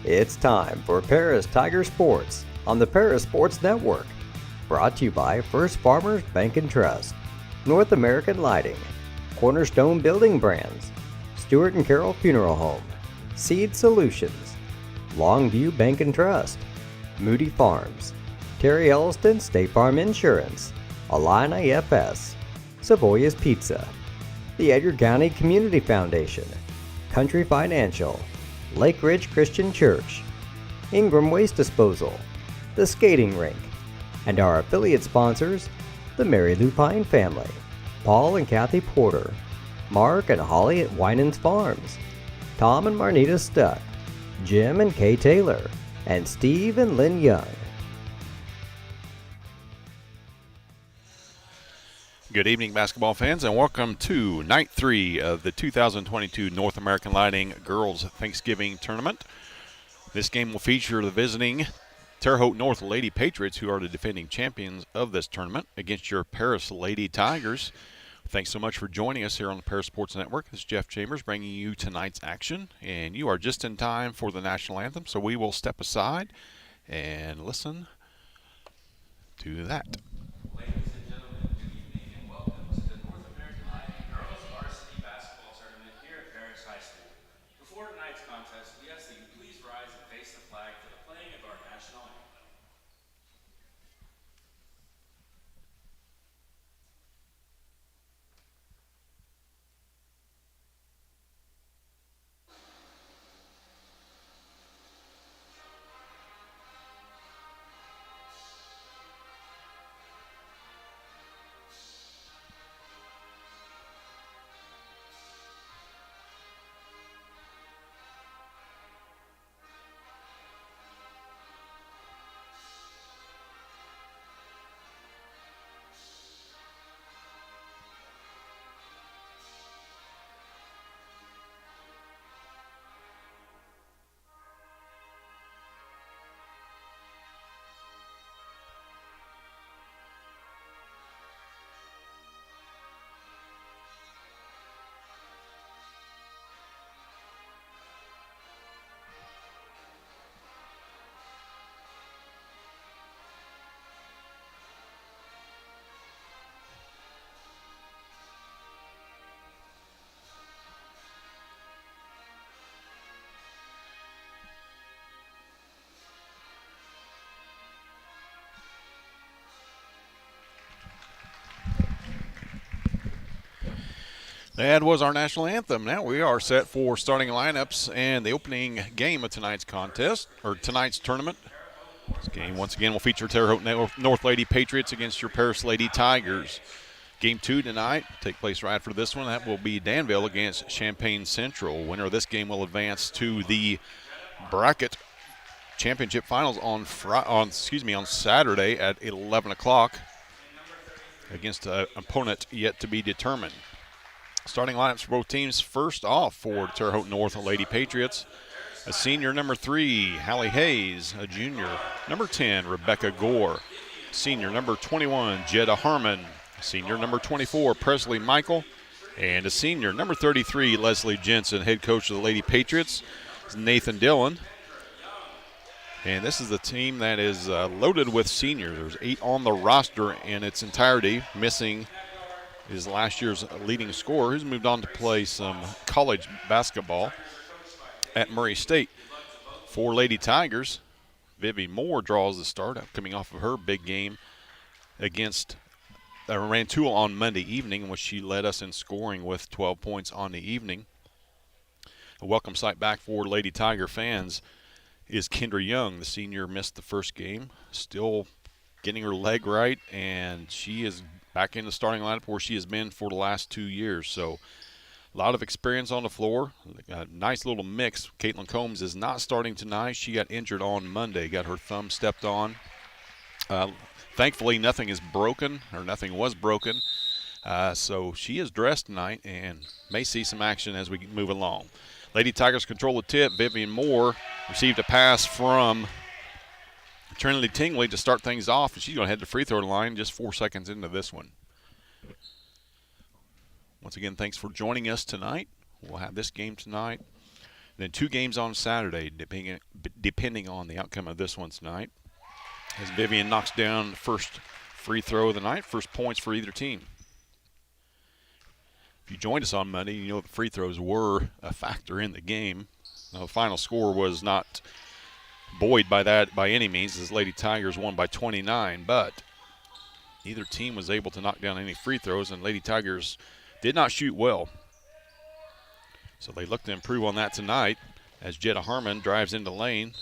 It's time for Paris Tiger Sports on the Paris Sports Network. Brought to you by First Farmers Bank and Trust, North American Lighting, Cornerstone Building Brands, Stewart and Carroll Funeral Home, Seed Solutions, Longview Bank and Trust, Moody Farms, Terry Elliston State Farm Insurance, Alina FS, Savoya's Pizza, the Edgar County Community Foundation, Country Financial, Lake Ridge Christian Church, Ingram Waste Disposal, the Skating Rink, and our affiliate sponsors, the Mary Lou Pine family, Paul and Kathy Porter, Mark and Holly at Winans Farms, Tom and Marnita Stuck, Jim and Kay Taylor, and Steve and Lynn Young. Good evening, basketball fans, and welcome to Night 3 of the 2022 North American Lighting Girls Thanksgiving Tournament. This game will feature the visiting Terre Haute North Lady Patriots, who are the defending champions of this tournament, against your Paris Lady Tigers. Thanks so much for joining us here on the Paris Sports Network. This is Jeff Chambers bringing you tonight's action, and you are just in time for the national anthem, so we will step aside and listen to that. That was our national anthem. Now we are set for starting lineups and the opening game of tonight's contest, or tonight's tournament. This game, once again, will feature Terre Haute North Lady Patriots against your Paris Lady Tigers. Game 2 tonight, take place right after this one. That will be Danville against Champaign Central. Winner of this game will advance to the bracket championship finals on Saturday at 11 o'clock against an opponent yet to be determined. Starting lineups for both teams. First off for Terre Haute North Lady Patriots, a senior number 3, Hallie Hayes, a junior number 10, Rebecca Gore, senior number 21, Jetta Harmon, senior number 24, Presley Michael, and a senior number 33, Leslie Jensen. Head coach of the Lady Patriots is Nathan Dillon. And this is the team that is loaded with seniors. There's 8 on the roster in its entirety, missing is last year's leading scorer, who's moved on to play some college basketball at Murray State. For Lady Tigers, Vivi Moore draws the start, coming off of her big game against Rantoul on Monday evening, in which she led us in scoring with 12 points on the evening. A welcome sight back for Lady Tiger fans is Kendra Young. The senior missed the first game, still getting her leg right, and she is back in the starting lineup where she has been for the last 2 years. So a lot of experience on the floor. A nice little mix. Caitlin Combs is not starting tonight. She got injured on Monday, got her thumb stepped on. Thankfully, nothing is broken, or nothing was broken. So she is dressed tonight and may see some action as we move along. Lady Tigers control the tip. Vivian Moore received a pass from Trinity Tingley to start things off, and she's going to head to free throw line just 4 seconds into this one. Once again, thanks for joining us tonight. We'll have this game tonight Then 2 games on Saturday, depending on the outcome of this one tonight. As Vivian knocks down the first free throw of the night, first points for either team. If you joined us on Monday, you know the free throws were a factor in the game. Now, the final score was not buoyed by that by any means, as Lady Tigers won by 29, but neither team was able to knock down any free throws, and Lady Tigers did not shoot well. So they look to improve on that tonight as Jetta Harmon drives into the lane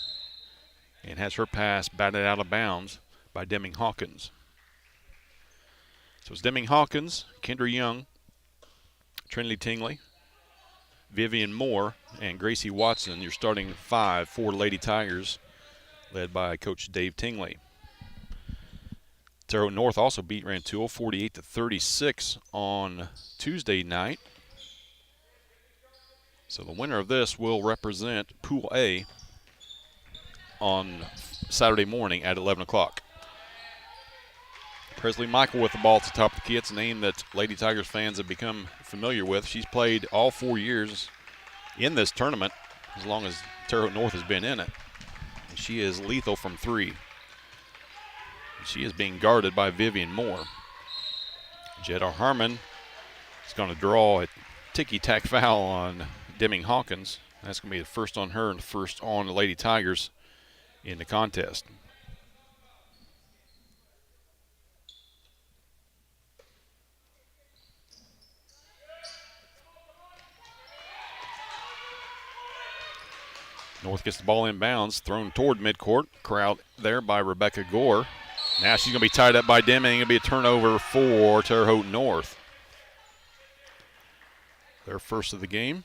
and has her pass batted out of bounds by Deming Hawkins. So it's Deming Hawkins, Kendra Young, Trinity Tingley, Vivian Moore, and Gracie Watson, your starting 5 for Lady Tigers, led by Coach Dave Tingley. Terre Haute North also beat Rantoul 48-36 on Tuesday night. So the winner of this will represent Pool A on Saturday morning at 11 o'clock. Presley Michael with the ball at the top of the key. It's a name that Lady Tigers fans have become familiar with. She's played all 4 years in this tournament, as long as Terre Haute North has been in it. And she is lethal from 3. She is being guarded by Vivian Moore. Jetta Harmon is going to draw a ticky-tack foul on Deming Hawkins. That's going to be the first on her and the first on the Lady Tigers in the contest. North gets the ball inbounds, thrown toward midcourt. Corralled there by Rebecca Gore. Now she's going to be tied up by Deming. It'll be a turnover for Terre Haute North. Their first of the game.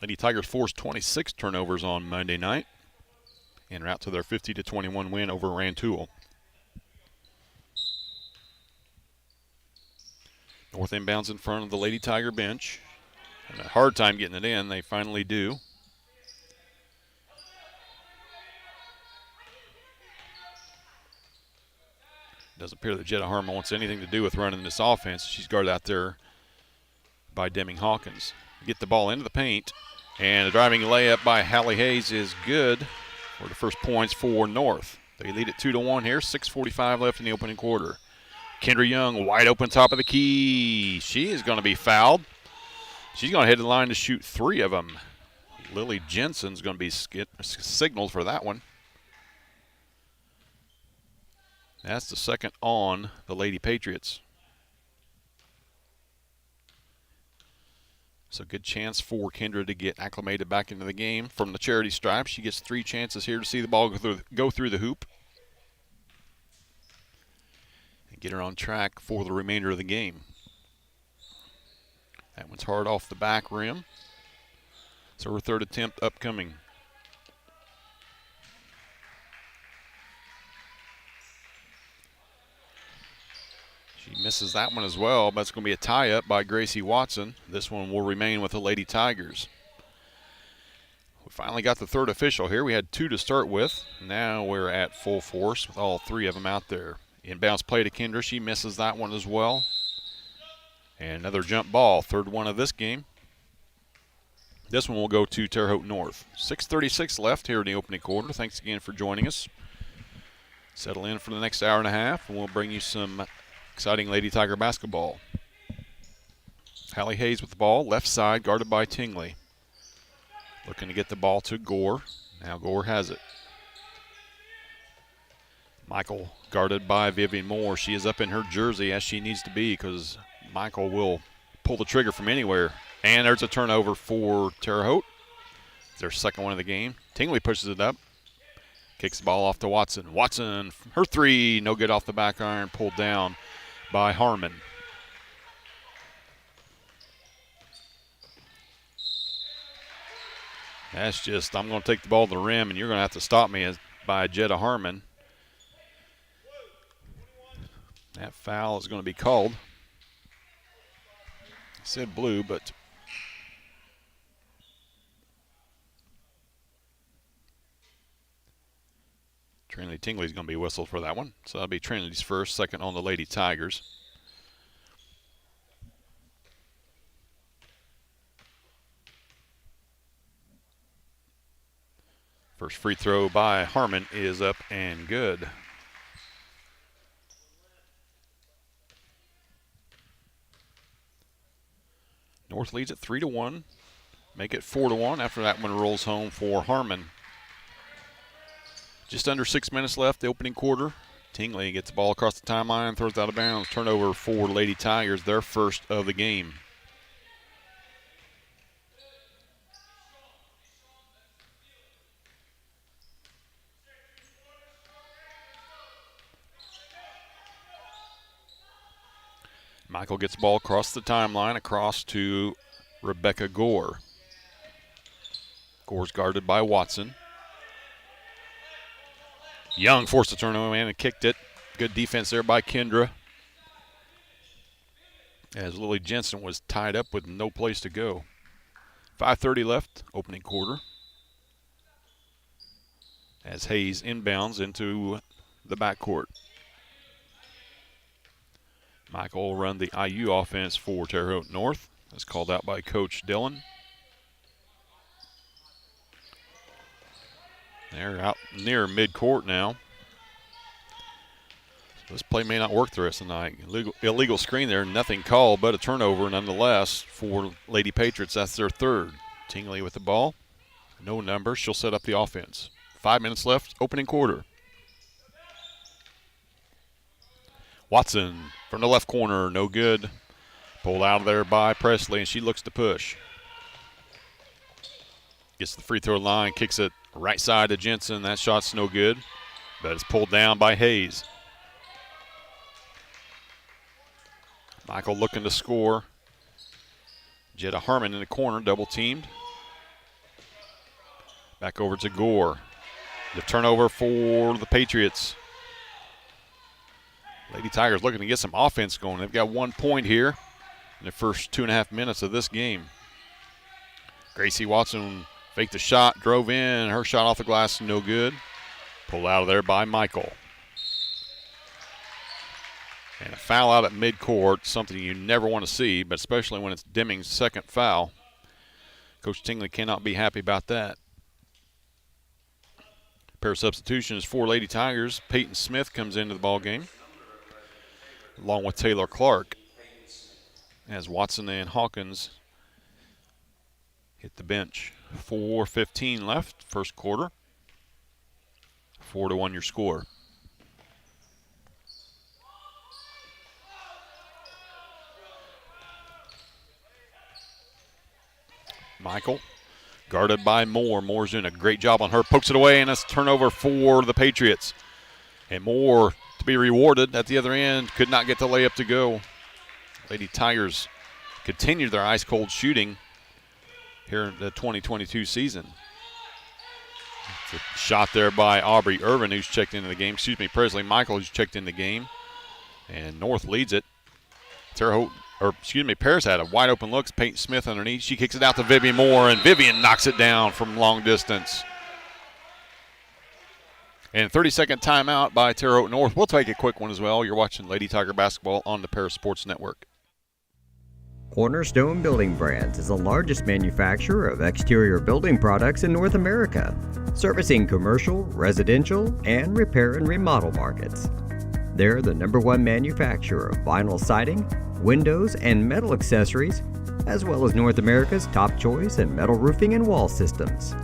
Lady Tigers forced 26 turnovers on Monday night and are out to their 50-21 win over Rantoul. North inbounds in front of the Lady Tiger bench. Having a hard time getting it in. They finally do. Doesn't appear that Jetta Harmon wants anything to do with running this offense. She's guarded out there by Deming Hawkins. Get the ball into the paint, and a driving layup by Hallie Hayes is good for the first points for North. They lead it 2-1 here. 6:45 left in the opening quarter. Kendra Young wide open top of the key. She is going to be fouled. She's going to head to the line to shoot 3 of them. Lily Jensen's going to be signaled for that one. That's the second on the Lady Patriots. So good chance for Kendra to get acclimated back into the game from the charity stripe. She gets 3 chances here to see the ball go through the hoop and get her on track for the remainder of the game. That one's hard off the back rim. So her third attempt upcoming. She misses that one as well, but it's going to be a tie-up by Gracie Watson. This one will remain with the Lady Tigers. We finally got the third official here. We had 2 to start with. Now we're at full force with all 3 of them out there. Inbounds play to Kendra. She misses that one as well. And another jump ball, third one of this game. This one will go to Terre Haute North. 6:36 left here in the opening quarter. Thanks again for joining us. Settle in for the next hour and a half, and we'll bring you some exciting Lady Tiger basketball. Hallie Hayes with the ball, left side, guarded by Tingley. Looking to get the ball to Gore. Now Gore has it. Michael guarded by Vivian Moore. She is up in her jersey as she needs to be because Michael will pull the trigger from anywhere. And there's a turnover for Terre Haute. It's their second one of the game. Tingley pushes it up. Kicks the ball off to Watson. Watson, her 3, no good off the back iron, pulled down by Harmon. That's just, I'm going to take the ball to the rim, and you're going to have to stop me by Jetta Harmon. That foul is going to be called. It said blue, but Trinity Tingley's going to be whistled for that one. So that'll be Trinity's first, second on the Lady Tigers. First free throw by Harmon is up and good. North leads at 3-1. Make it 4-1 after that one rolls home for Harmon. Just under 6 minutes left, the opening quarter. Tingley gets the ball across the timeline, throws it out of bounds. Turnover for Lady Tigers, their first of the game. Michael gets the ball across the timeline, across to Rebecca Gore. Gore's guarded by Watson. Young forced the turnover and kicked it. Good defense there by Kendra. As Lily Jensen was tied up with no place to go. 5:30 left, opening quarter. As Hayes inbounds into the backcourt. Michael will run the IU offense for Terre Haute North. That's called out by Coach Dillon. They're out near midcourt now. So this play may not work the rest of the night. Illegal screen there, nothing called, but a turnover nonetheless for Lady Patriots. That's their third. Tingley with the ball. No number. She'll set up the offense. 5 minutes left, opening quarter. Watson from the left corner, no good. Pulled out of there by Presley, and she looks to push. Gets the free throw line, kicks it right side to Jensen. That shot's no good, but it's pulled down by Hayes. Michael looking to score. Jetta Harmon in the corner, double teamed. Back over to Gore. The turnover for the Patriots. Lady Tigers looking to get some offense going. They've got 1 point here in the first 2.5 minutes of this game. Gracie Watson faked the shot, drove in. Her shot off the glass, no good. Pulled out of there by Michael. And a foul out at midcourt, something you never want to see, but especially when it's Deming's second foul. Coach Tingley cannot be happy about that. Pair of substitutions for Lady Tigers. Peyton Smith comes into the ballgame, along with Taylor Clark, as Watson and Hawkins hit the bench. 4:15 left, first quarter. 4-1 your score. Michael, guarded by Moore. Moore's doing a great job on her. Pokes it away, and it's turnover for the Patriots. And Moore to be rewarded at the other end. Could not get the layup to go. Lady Tigers continue their ice-cold shooting here in the 2022 season. It's a shot there by Aubrey Irvin, who's checked into the game. Presley Michael, who's checked in the game. And North leads it. Paris had a wide open look. Peyton Smith underneath. She kicks it out to Vivian Moore, and Vivian knocks it down from long distance. And 30-second timeout by Terre Haute North. We'll take a quick one as well. You're watching Lady Tiger basketball on the Paris Sports Network. Cornerstone Building Brands is the largest manufacturer of exterior building products in North America, servicing commercial, residential, and repair and remodel markets. They're the #1 manufacturer of vinyl siding, windows, and metal accessories, as well as North America's top choice in metal roofing and wall systems.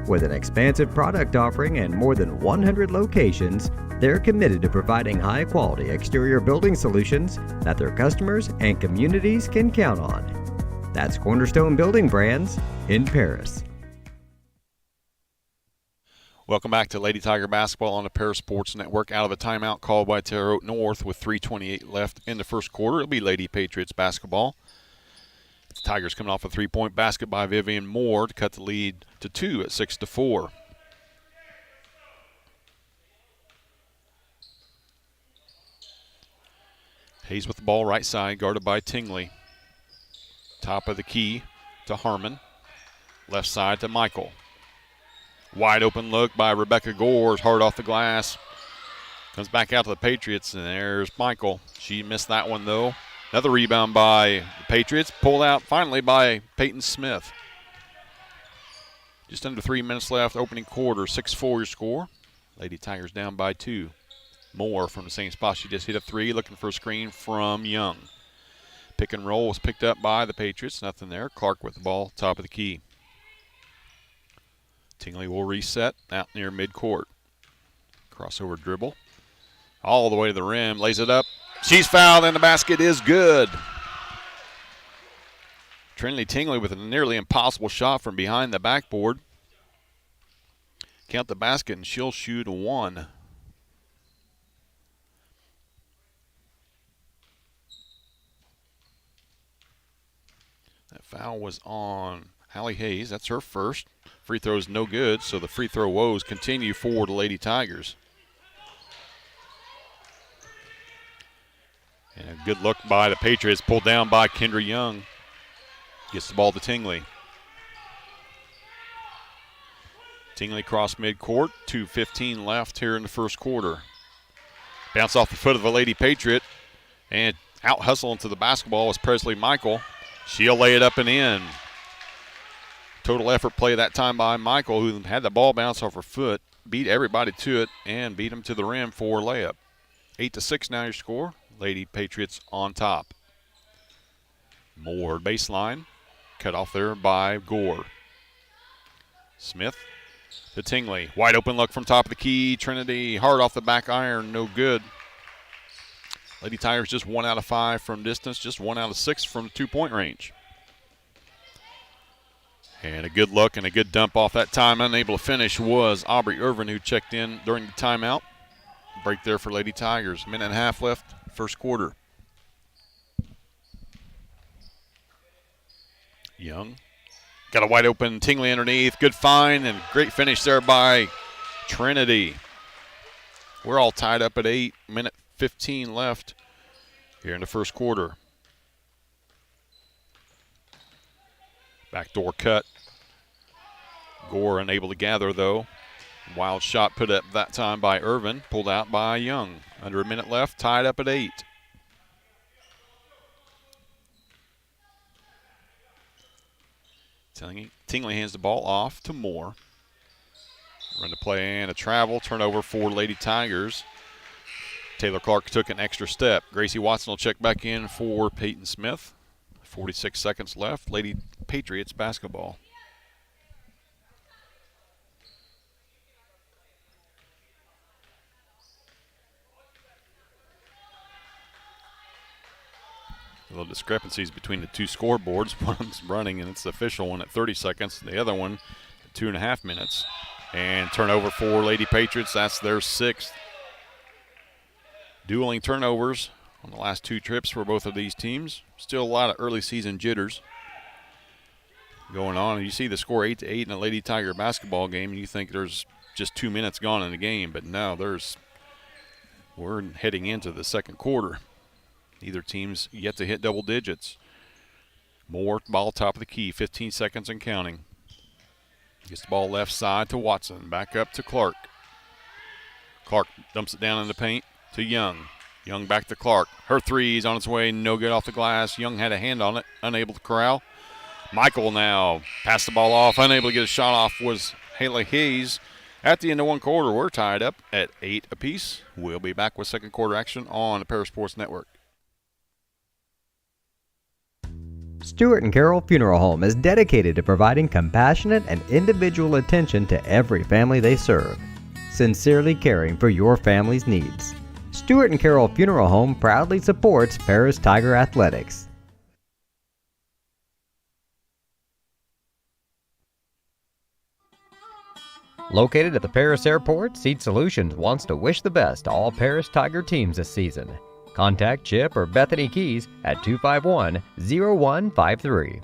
With an expansive product offering and more than 100 locations, they're committed to providing high-quality exterior building solutions that their customers and communities can count on. That's Cornerstone Building Brands in Paris. Welcome back to Lady Tiger basketball on the Paris Sports Network. Out of a timeout called by Terre Haute North with 3:28 left in the first quarter. It'll be Lady Patriots basketball. The Tigers coming off a three-point basket by Vivian Moore to cut the lead to 2 at 6-4. Hayes with the ball right side, guarded by Tingley. Top of the key to Harmon. Left side to Michael. Wide open look by Rebecca Gore, hard off the glass. Comes back out to the Patriots, and there's Michael. She missed that one, though. Another rebound by the Patriots, pulled out finally by Peyton Smith. Just under 3 minutes left, opening quarter, 6-4 your score. Lady Tigers down by 2. Moore from the same spot. She just hit a 3, looking for a screen from Young. Pick and roll was picked up by the Patriots. Nothing there. Clark with the ball, top of the key. Tingley will reset out near midcourt. Crossover dribble. All the way to the rim. Lays it up. She's fouled, and the basket is good. Trinity Tingley with a nearly impossible shot from behind the backboard. Count the basket, and she'll shoot a 1. That foul was on Hallie Hayes. That's her first. Free throw's no good, so the free throw woes continue for the Lady Tigers. And a good look by the Patriots, pulled down by Kendra Young. Gets the ball to Tingley. Tingley cross midcourt, 2:15 left here in the first quarter. Bounce off the foot of the Lady Patriot, and out hustle into the basketball is Presley Michael. She'll lay it up and in. Total effort play that time by Michael, who had the ball bounce off her foot, beat everybody to it, and beat them to the rim for a layup. 8-6 now your score. Lady Patriots on top. Moore baseline. Cut off there by Gore. Smith to Tingley. Wide open look from top of the key. Trinity hard off the back iron. No good. Lady Tigers just 1 out of 5 from distance. Just 1 out of 6 from 2-point range. And a good look and a good dump off that time. Unable to finish was Aubrey Irvin, who checked in during the timeout. Break there for Lady Tigers. 1.5 minutes left, first quarter. Young got a wide open Tingley underneath. Good find and great finish there by Trinity. We're all tied up at 8. 1:15 left here in the first quarter. Backdoor cut. Gore unable to gather, though. Wild shot put up that time by Irvin. Pulled out by Young. Under a minute left, tied up at 8. Tingley hands the ball off to Moore. Run the play and a travel. Turnover for Lady Tigers. Taylor Clark took an extra step. Gracie Watson will check back in for Peyton Smith. 46 seconds left. Lady Patriots basketball. A little discrepancies between the two scoreboards. One's running, and it's the official one at 30 seconds. The other one at 2.5 minutes. And turnover for Lady Patriots. That's their 6th. Dueling turnovers on the last 2 trips for both of these teams. Still a lot of early season jitters going on. You see the score 8-8 in a Lady Tiger basketball game, and you think there's just 2 minutes gone in the game. But no, we're heading into the second quarter. Neither team's yet to hit double digits. Moore, ball top of the key, 15 seconds and counting. Gets the ball left side to Watson. Back up to Clark. Clark dumps it down in the paint to Young. Young back to Clark. Her three's on its way, no good off the glass. Young had a hand on it, unable to corral. Michael now passed the ball off, unable to get a shot off was Haley Hayes. At the end of one quarter, we're tied up at 8 apiece. We'll be back with second quarter action on the Paris Sports Network. Stewart and Carroll Funeral Home is dedicated to providing compassionate and individual attention to every family they serve, sincerely caring for your family's needs. Stewart and Carroll Funeral Home proudly supports Paris Tiger Athletics. Located at the Paris Airport, Seat Solutions wants to wish the best to all Paris Tiger teams this season. Contact Chip or Bethany Keys at 251-0153.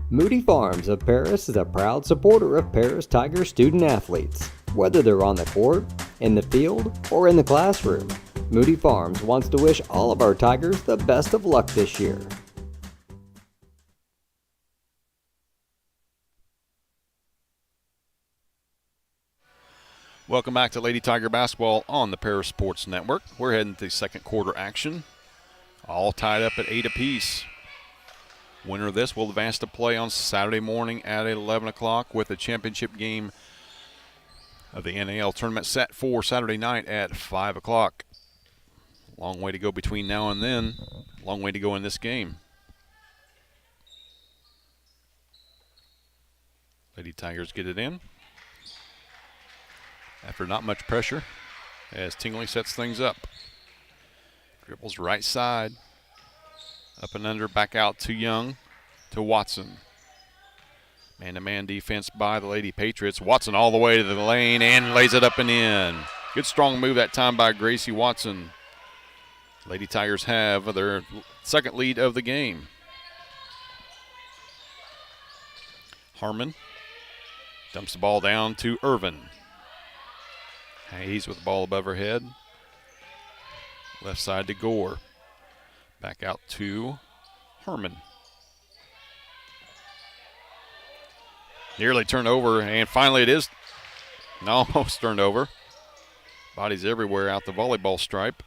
Moody Farms of Paris is a proud supporter of Paris Tiger student athletes. Whether they're on the court, in the field, or in the classroom, Moody Farms wants to wish all of our Tigers the best of luck this year. Welcome back to Lady Tiger Basketball on the Paris Sports Network. We're heading to second quarter action. All tied up at 8 apiece. Winner of this will advance to play on Saturday morning at 11 o'clock with the championship game of the NAL tournament set for Saturday night at 5 o'clock. Long way to go between now and then. Long way to go in this game. Lady Tigers get it in. After not much pressure, as Tingley sets things up. Dribbles right side. Up and under, back out to Young, to Watson. Man-to-man defense by the Lady Patriots. Watson all the way to the lane and lays it up and in. Good strong move that time by Gracie Watson. Lady Tigers have their second lead of the game. Harmon dumps the ball down to Irvin. Hayes with the ball above her head. Left side to Gore. Back out to Herman. Nearly turned over, and finally it is almost turned over. Bodies everywhere out the volleyball stripe.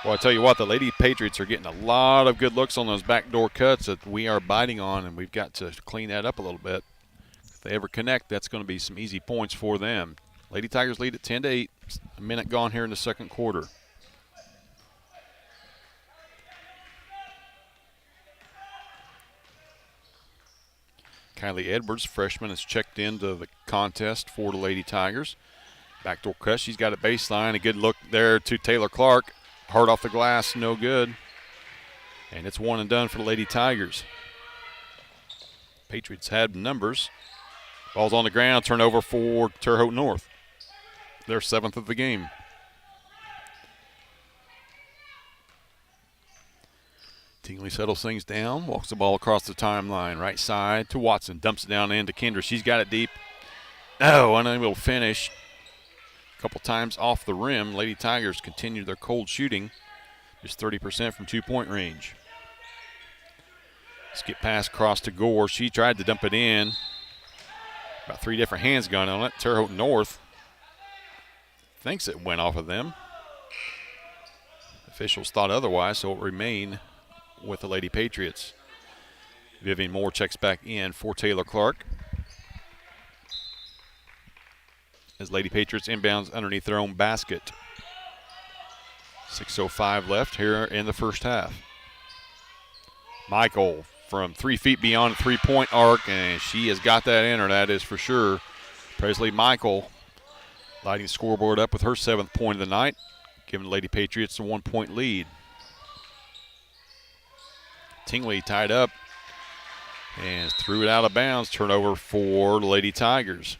Well, I tell you what, the Lady Patriots are getting a lot of good looks on those backdoor cuts that we are biting on, and we've got to clean that up a little bit. If they ever connect, that's going to be some easy points for them. Lady Tigers lead at 10-8. A minute gone here in the second quarter. Kylie Edwards, freshman, has checked into the contest for the Lady Tigers. Backdoor cut, she's got it baseline. A good look there to Taylor Clark. Hard off the glass, no good. And it's one and done for the Lady Tigers. Patriots had numbers. Ball's on the ground, turnover for Terre Haute North. Their 7th of the game. Tingley settles things down, walks the ball across the timeline, right side to Watson, dumps it down into Kendra. She's got it deep. Oh, unable to finish. A couple times off the rim. Lady Tigers continue their cold shooting, just 30% from 2-point range. Skip pass across to Gore. She tried to dump it in. About 3 different hands gone on it. Terre Haute North thinks it went off of them. Officials thought otherwise, so it remained with the Lady Patriots. Vivian Moore checks back in for Taylor Clark. As Lady Patriots inbounds underneath their own basket. 6:05 left here in the first half. Michael from 3 feet beyond the 3-point arc, and she has got that in her, that is for sure. Presley Michael lighting the scoreboard up with her 7th point of the night, giving the Lady Patriots a 1-point lead. Tingley tied up and threw it out of bounds. Turnover for the Lady Tigers.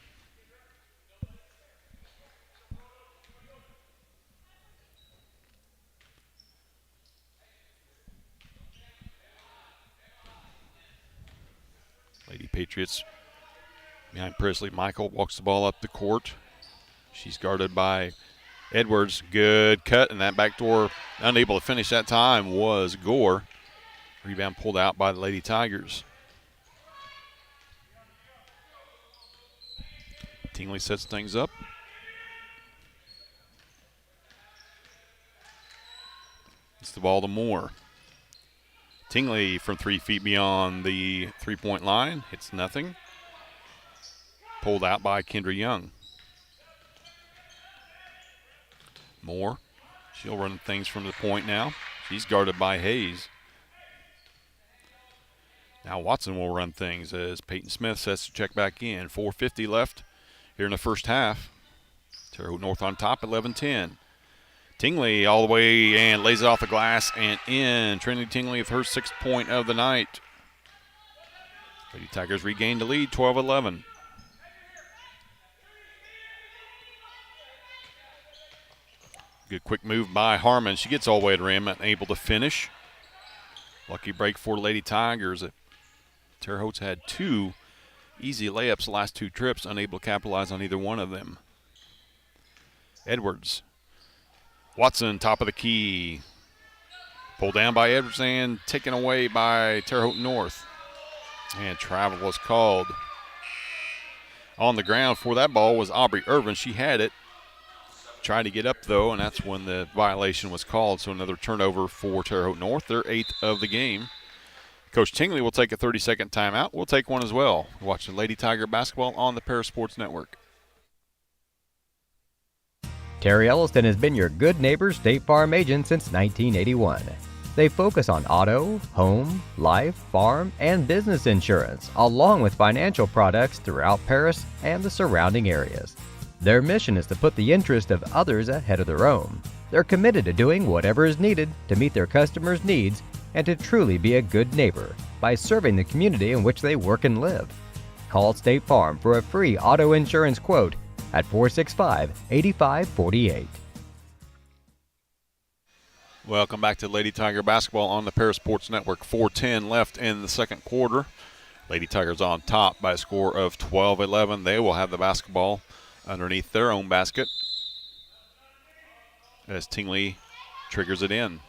Lady Patriots behind Presley Michael, walks the ball up the court. She's guarded by Edwards. Good cut, and that backdoor, unable to finish that time, was Gore. Rebound pulled out by the Lady Tigers. Tingley sets things up. It's the ball to Moore. Tingley from 3 feet beyond the 3-point line. Hits nothing. Pulled out by Kendra Young. Moore. She'll run things from the point now. She's guarded by Hayes. Now Watson will run things as Peyton Smith sets to check back in. 4:50 left here in the first half. Terre Haute North on top, 11-10. Tingley all the way and lays it off the glass and in. Trinity Tingley with her 6th point of the night. Lady Tigers regain the lead, 12-11. Good quick move by Harmon. She gets all the way to the rim, unable to finish. Lucky break for Lady Tigers. Terre Haute's had 2 easy layups the last 2 trips, unable to capitalize on either one of them. Edwards. Watson, top of the key. Pulled down by Edwards and taken away by Terre Haute North. And travel was called. On the ground for that ball was Aubrey Irvin. She had it. tried to get up, though, and that's when the violation was called. So another turnover for Terre Haute North, their 8th of the game. Coach Tingley will take a 30-second timeout. We'll take one as well. Watching Lady Tiger basketball on the Paris Sports Network. Terry Elliston has been your good neighbor State Farm agent since 1981. They focus on auto, home, life, farm, and business insurance, along with financial products throughout Paris and the surrounding areas. Their mission is to put the interest of others ahead of their own. They're committed to doing whatever is needed to meet their customers' needs and to truly be a good neighbor by serving the community in which they work and live. Call State Farm for a free auto insurance quote at 465-8548. Welcome back to Lady Tiger basketball on the Paris Sports Network. 4:10 left in the second quarter. Lady Tigers on top by a score of 12-11. They will have the basketball underneath their own basket as Tingley triggers it in.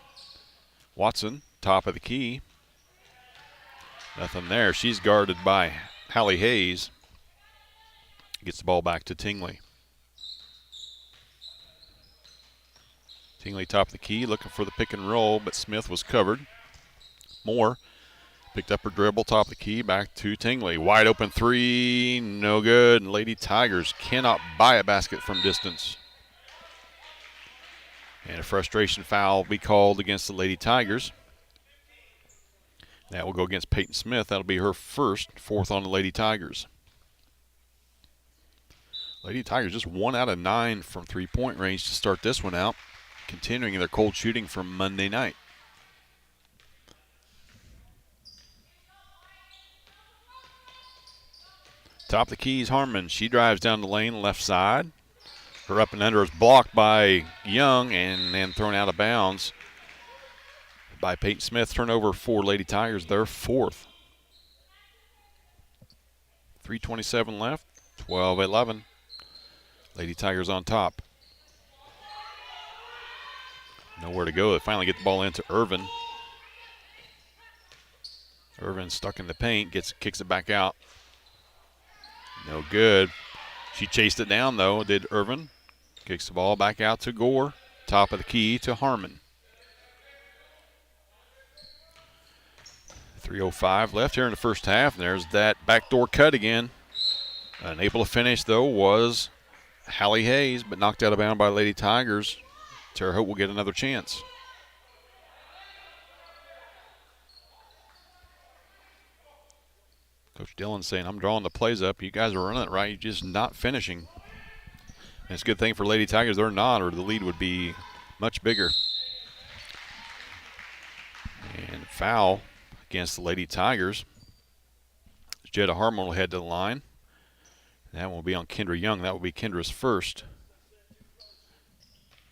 Watson, top of the key. Nothing there. She's guarded by Hallie Hayes. Gets the ball back to Tingley. Tingley top of the key, looking for the pick and roll, but Smith was covered. Moore picked up her dribble, top of the key, back to Tingley. Wide open three, no good. And Lady Tigers cannot buy a basket from distance. And a frustration foul will be called against the Lady Tigers. That will go against Peyton Smith. That'll be her first, 4th on the Lady Tigers. Lady Tigers just 1 out of 9 from three-point range to start this one out, continuing their cold shooting from Monday night. Top of the keys, Harmon. She drives down the lane, left side. Her up and under is blocked by Young and then thrown out of bounds by Peyton Smith. Turnover for Lady Tigers, their 4th. 3:27 left, 12-11. Lady Tigers on top. Nowhere to go. They finally get the ball into Irvin. Irvin stuck in the paint, kicks it back out. No good. She chased it down, though, did Irvin. Kicks the ball back out to Gore. Top of the key to Harmon. 3:05 left here in the first half, and there's that backdoor cut again. Unable to finish, though, was Hallie Hayes, but knocked out of bounds by Lady Tigers. Terre Haute will get another chance. Coach Dillon saying, I'm drawing the plays up. You guys are running it right. You're just not finishing. And it's a good thing for Lady Tigers they're not, or the lead would be much bigger. And foul against the Lady Tigers. Jetta Harmon will head to the line. That will be on Kendra Young. That will be Kendra's first.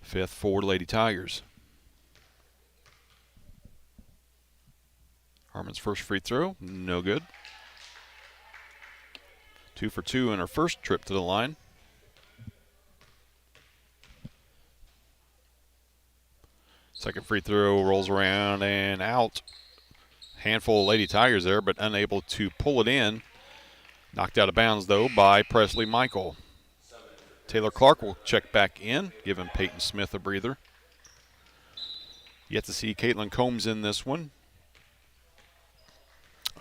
5th for Lady Tigers. Harmon's first free throw, no good. 2 for 2 in her first trip to the line. Second free throw rolls around and out. Handful of Lady Tigers there, but unable to pull it in. Knocked out of bounds, though, by Presley Michael. Taylor Clark will check back in, giving Peyton Smith a breather. Yet to see Caitlin Combs in this one.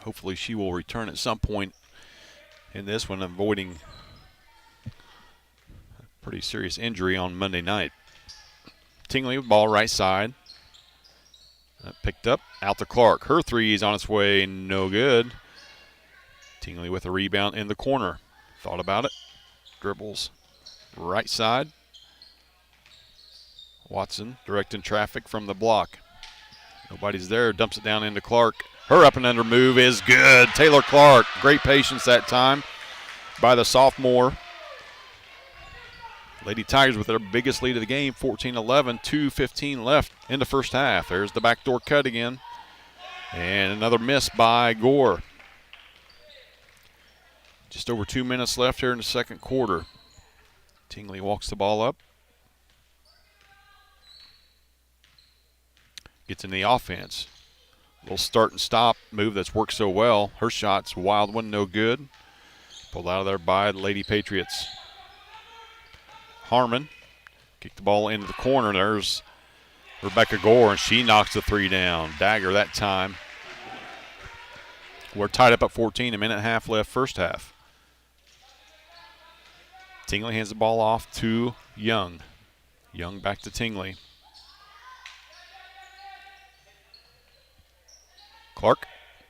Hopefully she will return at some point in this one, avoiding a pretty serious injury on Monday night. Tingley with ball right side. Picked up, out to Clark. Her three is on its way, no good. Tingley with a rebound in the corner. Thought about it. Dribbles right side. Watson directing traffic from the block. Nobody's there. Dumps it down into Clark. Her up and under move is good. Taylor Clark. Great patience that time by the sophomore. Lady Tigers with their biggest lead of the game, 14-11, 2:15 left in the first half. There's the backdoor cut again. And another miss by Gore. Just over 2 minutes left here in the second quarter. Tingley walks the ball up. Gets in the offense. Little start and stop move that's worked so well. Her shot's a wild one, no good. Pulled out of there by the Lady Patriots. Harmon Kick the ball into the corner. There's Rebecca Gore, and she knocks the three down. Dagger that time. We're tied up at 14, a minute and a half left first half. Tingley hands the ball off to Young. Young back to Tingley. Clark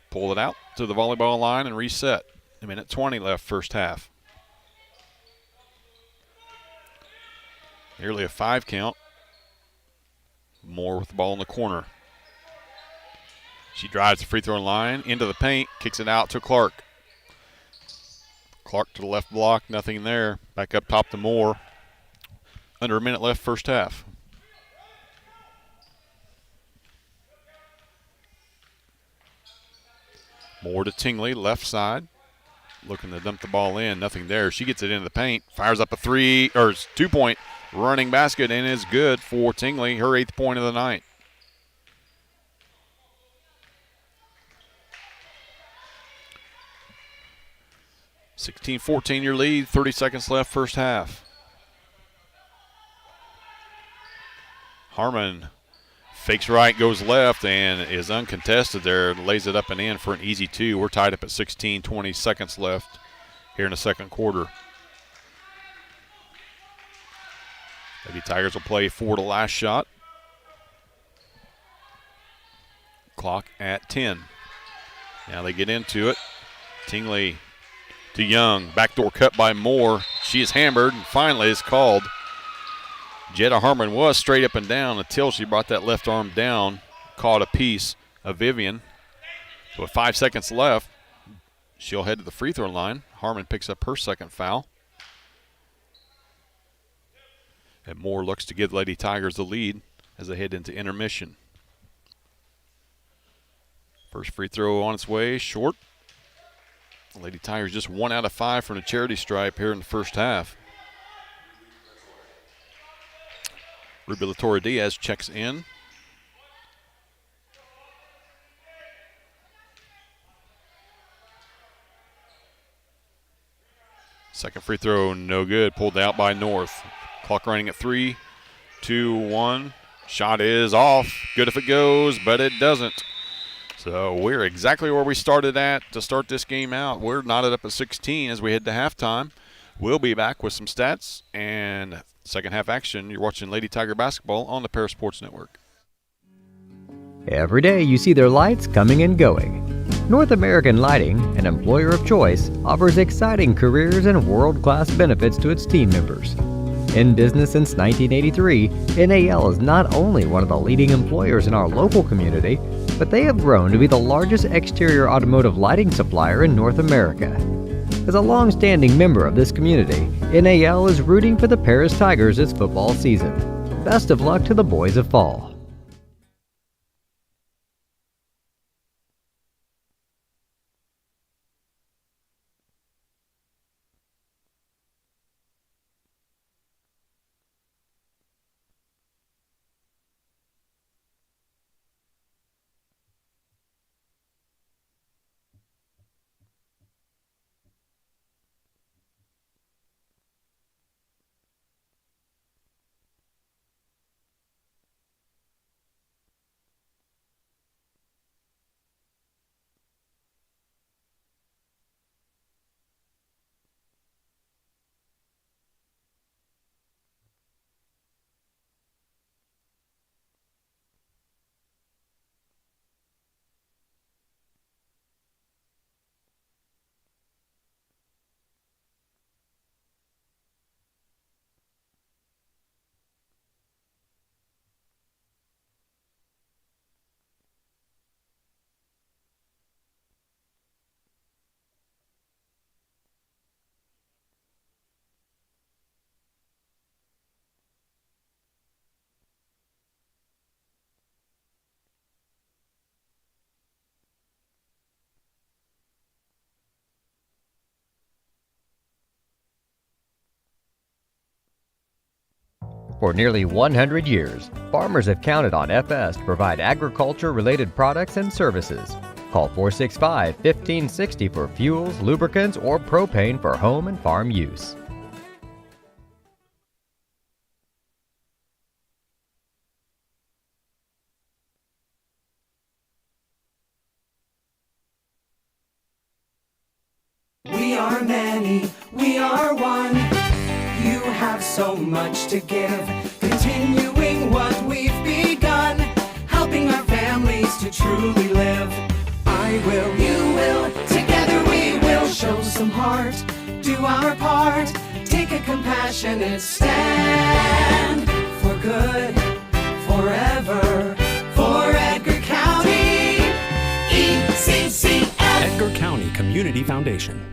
pulled it out to the volleyball line and reset. A minute 20 left first half. Nearly a 5 count. Moore with the ball in the corner. She drives the free throw line into the paint, kicks it out to Clark. Clark to the left block, nothing there. Back up top to Moore. Under a minute left first half. Moore to Tingley, left side. Looking to dump the ball in, nothing there. She gets it into the paint, fires up a 2-point running basket, and is good for Tingley, her 8th point of the night. (16-14) your lead, 30 seconds left first half. Harmon fakes right, goes left, and is uncontested there. Lays it up and in for an easy 2. We're tied up at 16, 20 seconds left here in the second quarter. Lady Tigers will play for the last shot. Clock at 10. Now they get into it. Tingley to Young. Backdoor cut by Moore. She is hammered and finally is called. Jetta Harmon was straight up and down until she brought that left arm down, caught a piece of Vivian. So with 5 seconds left, she'll head to the free throw line. Harmon picks up her second foul. And Moore looks to give Lady Tigers the lead as they head into intermission. First free throw on its way, short. Lady Tigers just 1 out of 5 from the charity stripe here in the first half. Ruby LaTorre Diaz checks in. Second free throw, no good. Pulled out by North. Clock running at 3, 2, 1. Shot is off. Good if it goes, but it doesn't. So we're exactly where we started at to start this game out. We're knotted up at 16 as we head to halftime. We'll be back with some stats and second half action. You're watching Lady Tiger basketball on the Paris Sports Network. Every day you see their lights coming and going. North American Lighting, an employer of choice, offers exciting careers and world-class benefits to its team members. In business since 1983, NAL is not only one of the leading employers in our local community, but they have grown to be the largest exterior automotive lighting supplier in North America. As a long-standing member of this community, NAL is rooting for the Paris Tigers this football season. Best of luck to the boys of fall. For nearly 100 years, farmers have counted on FS to provide agriculture-related products and services. Call 465-1560 for fuels, lubricants, or propane for home and farm use. are many, we are one. You have so much to give, continuing what we've begun, helping our families to truly live. I will, you will, together we will show some heart, do our part, take a compassionate stand for good, forever, for Edgar County, ECCF. Edgar County Community Foundation.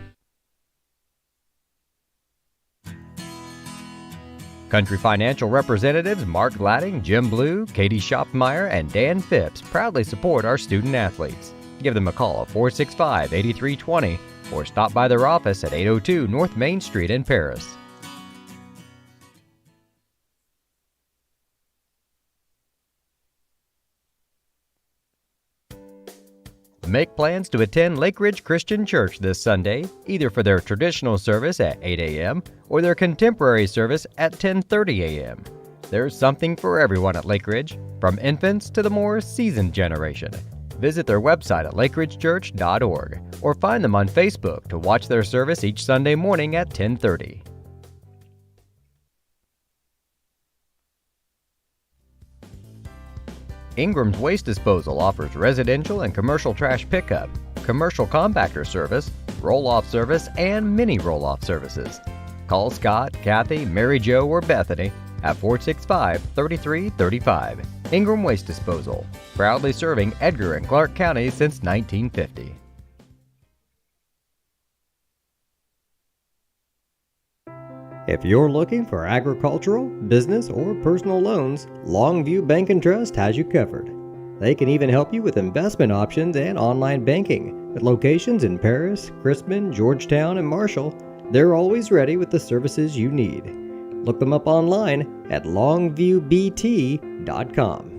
Country Financial representatives Mark Gladding, Jim Blue, Katie Schopfmeyer, and Dan Phipps proudly support our student athletes. Give them a call at 465-8320 or stop by their office at 802 North Main Street in Paris. Make plans to attend Lake Ridge Christian Church this Sunday, either for their traditional service at 8 a.m. or their contemporary service at 10:30 a.m. There's something for everyone at Lake Ridge, from infants to the more seasoned generation. Visit their website at lakeridgechurch.org or find them on Facebook to watch their service each Sunday morning at 10:30. Ingram's Waste Disposal offers residential and commercial trash pickup, commercial compactor service, roll-off service, and mini roll-off services. Call Scott, Kathy, Mary Jo, or Bethany at 465-3335. Ingram Waste Disposal, proudly serving Edgar and Clark Counties since 1950. If you're looking for agricultural, business, or personal loans, Longview Bank and Trust has you covered. They can even help you with investment options and online banking. With locations in Paris, Crispin, Georgetown, and Marshall, they're always ready with the services you need. Look them up online at longviewbt.com.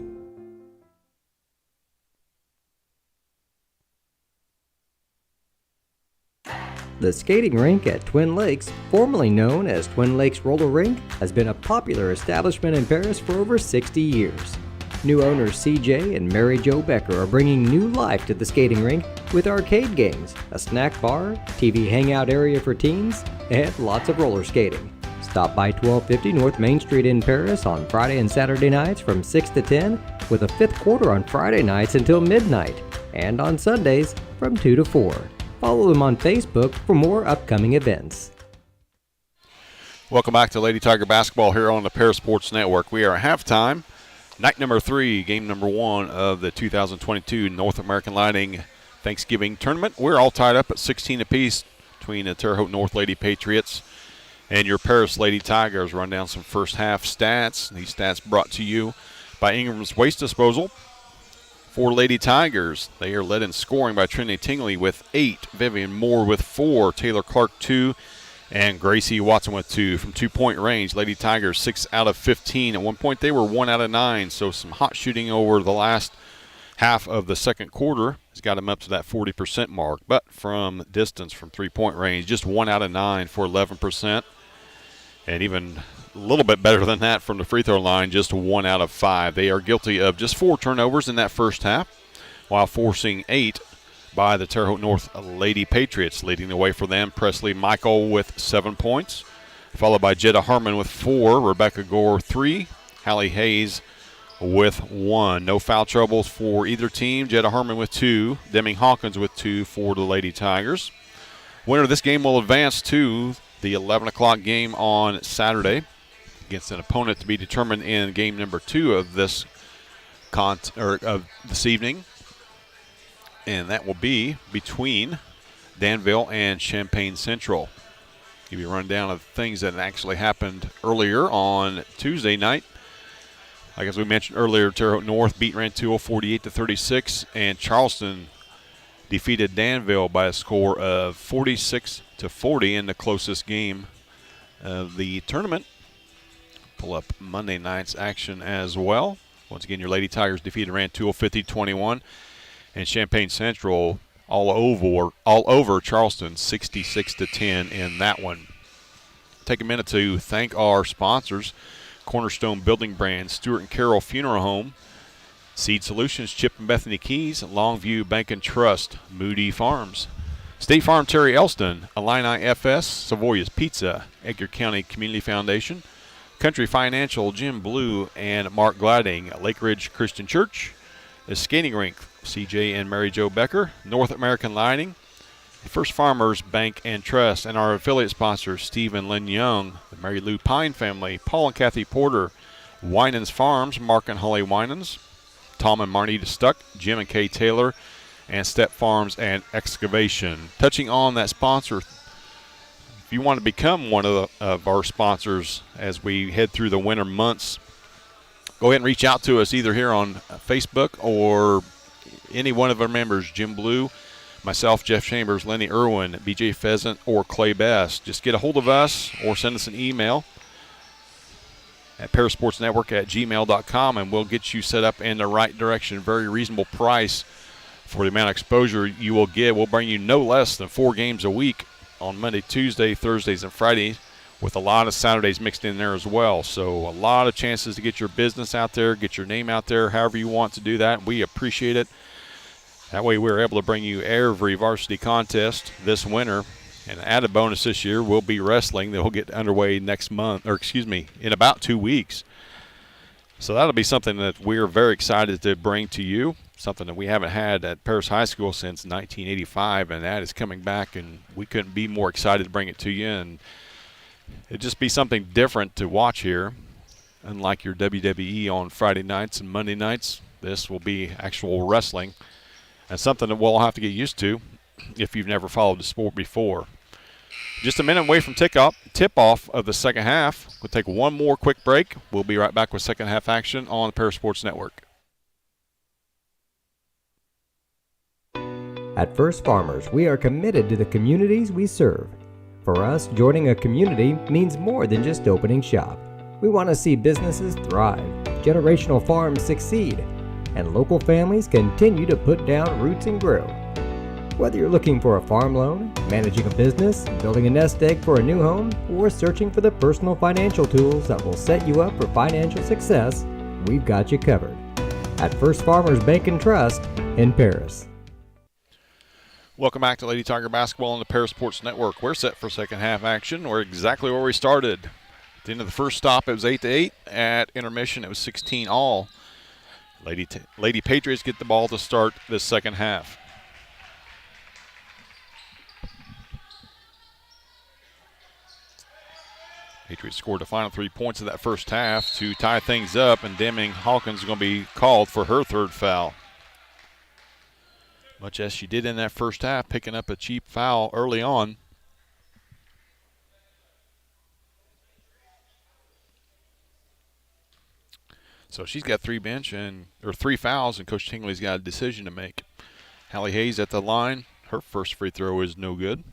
The skating rink at Twin Lakes, formerly known as Twin Lakes Roller Rink, has been a popular establishment in Paris for over 60 years. New owners CJ and Mary Jo Becker are bringing new life to the skating rink with arcade games, a snack bar, TV hangout area for teens, and lots of roller skating. Stop by 1250 North Main Street in Paris on Friday and Saturday nights from 6 to 10, with a fifth quarter on Friday nights until midnight, and on Sundays from 2 to 4. Follow them on Facebook for more upcoming events. Welcome back to Lady Tiger Basketball here on the Paris Sports Network. We are at halftime. Night number 3, game number 1 of the 2022 North American Lighting Thanksgiving Tournament. We're all tied up at 16 apiece between the Terre Haute North Lady Patriots and your Paris Lady Tigers. Run down some first half stats. These stats brought to you by Ingram's Waste Disposal. For Lady Tigers, they are led in scoring by Trinity Tingley with 8, Vivian Moore with 4, Taylor Clark 2, and Gracie Watson with 2. From 2-point range, Lady Tigers 6 out of 15. At one point, they were 1 out of 9, so some hot shooting over the last half of the second quarter has got them up to that 40% mark. But from distance, from 3-point range, just 1 out of 9 for 11%. And even a little bit better than that from the free throw line, just 1 out of 5. They are guilty of just 4 turnovers in that first half, while forcing 8 by the Terre Haute North Lady Patriots. Leading the way for them, Presley Michael with 7 points, followed by Jetta Harmon with 4, Rebecca Gore 3, Hallie Hayes with 1. No foul troubles for either team. Jetta Harmon with 2, Deming Hawkins with 2 for the Lady Tigers. Winner of this game will advance to the 11 o'clock game on Saturday against an opponent to be determined in game number 2 of this of this evening, and that will be between Danville and Champaign Central. Give you a rundown of things that actually happened earlier on Tuesday night. Like as we mentioned earlier, Terre Haute North beat Rantoul 48-36, and Charleston defeated Danville by a score of 46-40 in the closest game of the tournament. Pull up Monday night's action as well. Once again, your Lady Tigers defeated Rantoul 50-21, and Champaign Central all over Charleston 66-10 in that one. Take a minute to thank our sponsors: Cornerstone Building Brands, Stewart and Carroll Funeral Home, Seed Solutions, Chip and Bethany Keys, Longview Bank and Trust, Moody Farms, State Farm Terry Elston, Illini FS, Savoy's Pizza, Edgar County Community Foundation, Country Financial, Jim Blue, and Mark Gliding, Lake Ridge Christian Church, the Skating Rink, CJ and Mary Jo Becker, North American Lighting, First Farmers Bank and Trust, and our affiliate sponsors, Steve and Lynn Young, the Mary Lou Pine family, Paul and Kathy Porter, Winans Farms, Mark and Holly Winans, Tom and Marnita Stuck, Jim and Kay Taylor, and Step Farms and Excavation. Touching on that sponsor, if you want to become one of our sponsors as we head through the winter months, go ahead and reach out to us either here on Facebook or any one of our members, Jim Blue, myself, Jeff Chambers, Lenny Irwin, BJ Pheasant, or Clay Best. Just get a hold of us or send us an email at parasportsnetwork@gmail.com, and we'll get you set up in the right direction. Very reasonable price for the amount of exposure you will get. We'll bring you no less than 4 games a week on Monday, Tuesday, Thursdays, and Fridays, with a lot of Saturdays mixed in there as well. So a lot of chances to get your business out there, get your name out there, however you want to do that. We appreciate it. That way we're able to bring you every varsity contest this winter. And added bonus this year will be wrestling that will get underway next month, in about 2 weeks. So that'll be something that we're very excited to bring to you, something that we haven't had at Paris High School since 1985, and that is coming back, and we couldn't be more excited to bring it to you. And it'd just be something different to watch here. Unlike your WWE on Friday nights and Monday nights, this will be actual wrestling, and something that we'll have to get used to if you've never followed the sport before. Just a minute away from tip-off of the second half. We'll take one more quick break. We'll be right back with second half action on the Parasports Network. At First Farmers, we are committed to the communities we serve. For us, joining a community means more than just opening shop. We want to see businesses thrive, generational farms succeed, and local families continue to put down roots and grow. Whether you're looking for a farm loan, managing a business, building a nest egg for a new home, or searching for the personal financial tools that will set you up for financial success, we've got you covered. At First Farmers Bank and Trust in Paris. Welcome back to Lady Tiger Basketball on the Parasports Network. We're set for second half action. We're exactly where we started. At the end of the first stop, it was 8-8. At intermission, it was 16 all. Lady Patriots get the ball to start this second half. Patriots scored the final 3 points of that first half to tie things up, and Deming Hawkins is going to be called for her third foul. Much as she did in that first half, picking up a cheap foul early on. So she's got 3 fouls, and Coach Tingley's got a decision to make. Hallie Hayes at the line. Her first free throw is no good.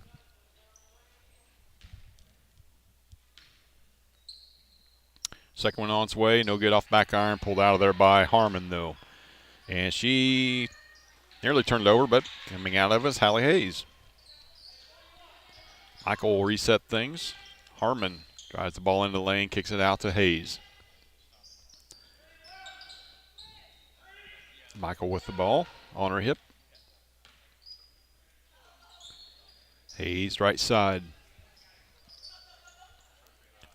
Second one on its way, no good off back iron, pulled out of there by Harmon, though. And she nearly turned over, but coming out of it is Hallie Hayes. Michael will reset things. Harmon drives the ball into the lane, kicks it out to Hayes. Michael with the ball on her hip. Hayes right side.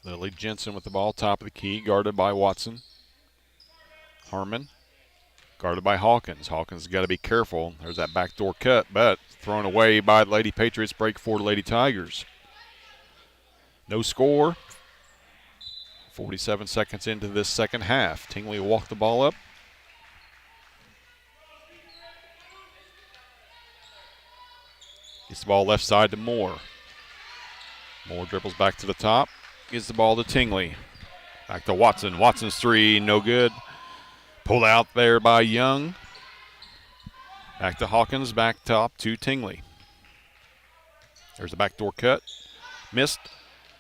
Lily Jensen with the ball, top of the key, guarded by Watson. Harmon, guarded by Hawkins. Hawkins has got to be careful. There's that backdoor cut, but thrown away by the Lady Patriots, break for the Lady Tigers. No score. 47 seconds into this second half. Tingley will walk the ball up. Gets the ball left side to Moore. Moore dribbles back to the top. Gives the ball to Tingley. Back to Watson. Watson's three, no good. Pulled out there by Young. Back to Hawkins, back top to Tingley. There's the backdoor cut. Missed,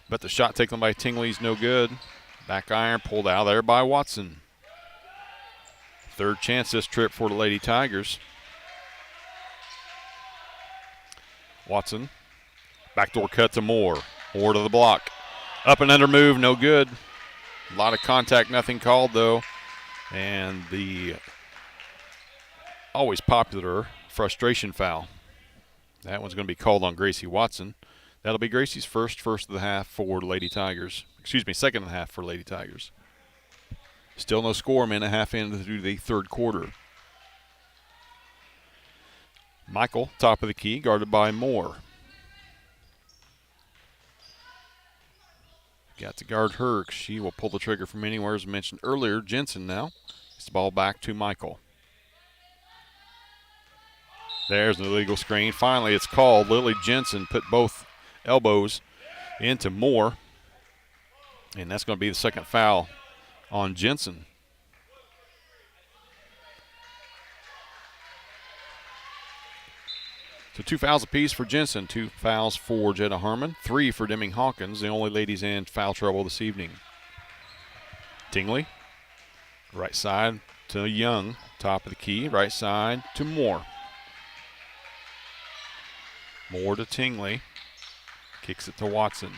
but the shot taken by Tingley's no good. Back iron pulled out there by Watson. Third chance this trip for the Lady Tigers. Watson. Backdoor cut to Moore. Moore to the block. Up and under move, no good. A lot of contact, nothing called though. And the always popular frustration foul. That one's going to be called on Gracie Watson. That'll be Gracie's first of the half for Lady Tigers. Excuse me, second of the half for Lady Tigers. Still no score, minute and a half into the third quarter. Michael, top of the key, guarded by Moore. Got to guard her. She will pull the trigger from anywhere, as mentioned earlier. Jensen now. Gets the ball back to Michael. There's an illegal screen. Finally, it's called. Lily Jensen put both elbows into Moore. And that's going to be the second foul on Jensen. So 2 fouls apiece for Jensen, 2 fouls for Jetta Harmon, 3 for Deming Hawkins, the only ladies in foul trouble this evening. Tingley, right side to Young, top of the key, right side to Moore. Moore to Tingley, kicks it to Watson.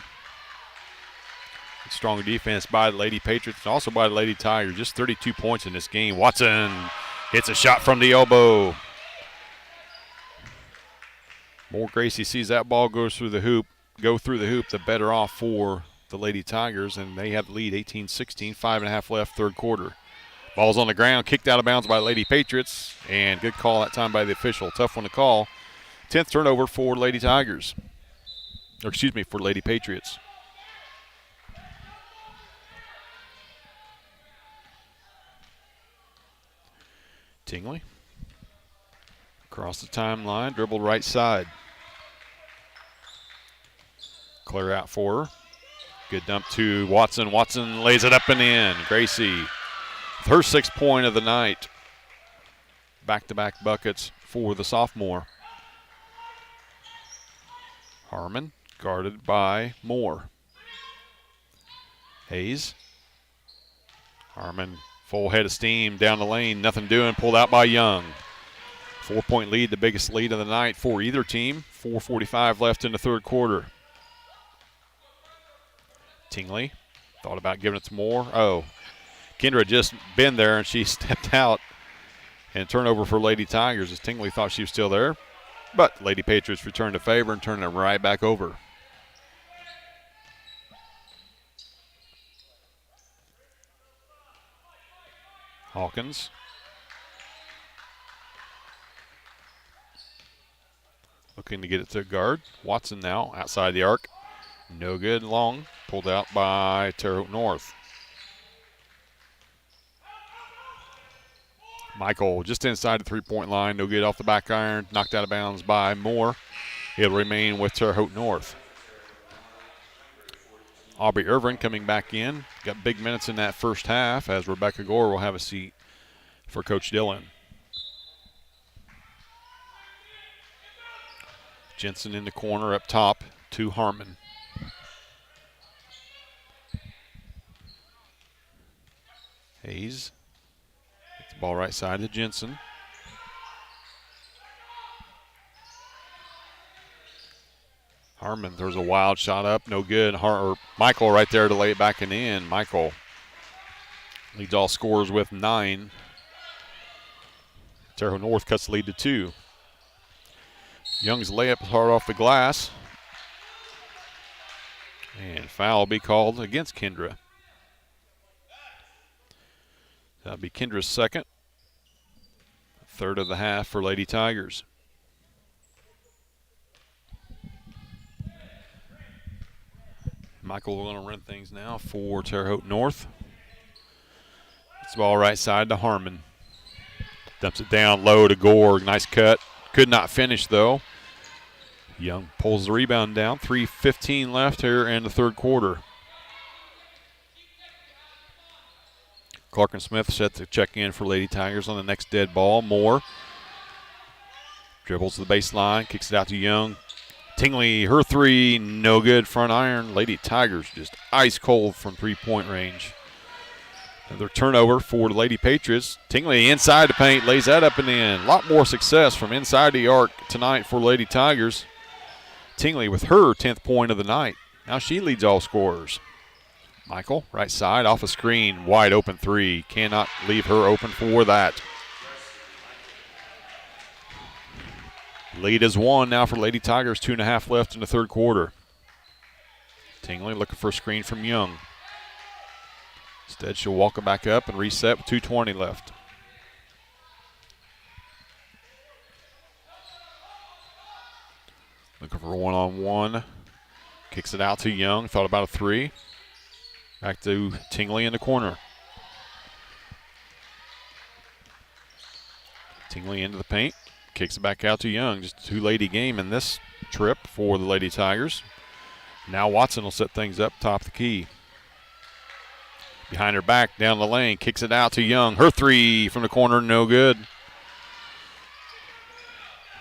Strong defense by the Lady Patriots and also by the Lady Tigers, just 32 points in this game. Watson hits a shot from the elbow. More Gracie sees that ball go through the hoop, the better off for the Lady Tigers, and they have the lead 18-16, 5.5 left, third quarter. Ball's on the ground, kicked out of bounds by Lady Patriots, and good call that time by the official. Tough one to call. 10th turnover for Lady Tigers. Or excuse me, for Lady Patriots. Tingley. Across the timeline, dribbled right side. Clear out for her. Good dump to Watson. Watson lays it up and in. Gracie with her 6th point of the night. Back-to-back buckets for the sophomore. Harmon guarded by Moore. Hayes. Harmon full head of steam down the lane. Nothing doing. Pulled out by Young. 4-point lead, the biggest lead of the night for either team. 4:45 left in the third quarter. Tingley thought about giving it to Moore. Oh, Kendra had just been there and she stepped out. And turnover for Lady Tigers as Tingley thought she was still there. But Lady Patriots returned the favor and turned it right back over. Hawkins. Looking to get it to a guard. Watson now outside the arc. No good, long. Pulled out by Terre Haute North. Michael just inside the three-point line. No good off the back iron. Knocked out of bounds by Moore. It'll remain with Terre Haute North. Aubrey Irvin coming back in. Got big minutes in that first half as Rebecca Gore will have a seat for Coach Dillon. Jensen in the corner up top to Harmon. Hayes. Gets the ball right side to Jensen. Harmon, there's a wild shot up, no good. Michael right there to lay it back and in. Michael leads all scorers with 9. Terre Haute North cuts the lead to 2. Young's layup is hard off the glass. And foul will be called against Kendra. That'll be Kendra's second. Third of the half for Lady Tigers. Michael going to run things now for Terre Haute North. It's the ball right side to Harmon. Dumps it down low to Gore. Nice cut. Could not finish though. Young pulls the rebound down. 3:15 left here in the third quarter. Clark and Smith set to check in for Lady Tigers on the next dead ball. Moore dribbles to the baseline, kicks it out to Young. Tingley, her three, no good, front iron. Lady Tigers just ice cold from three-point range. Another turnover for the Lady Patriots. Tingley inside the paint, lays that up and in. A lot more success from inside the arc tonight for Lady Tigers. Tingley with her 10th point of the night. Now she leads all scorers. Michael, right side, off a screen, wide open three. Cannot leave her open for that. Lead is 1 now for Lady Tigers. 2.5 left in the third quarter. Tingley looking for a screen from Young. Instead, she'll walk it back up and reset with 2:20 left. Looking for a one-on-one. Kicks it out to Young. Thought about a 3. Back to Tingley in the corner. Tingley into the paint. Kicks it back out to Young. Just a two-lady game in this trip for the Lady Tigers. Now Watson will set things up top of the key. Behind her back, down the lane. Kicks it out to Young. Her 3 from the corner, no good.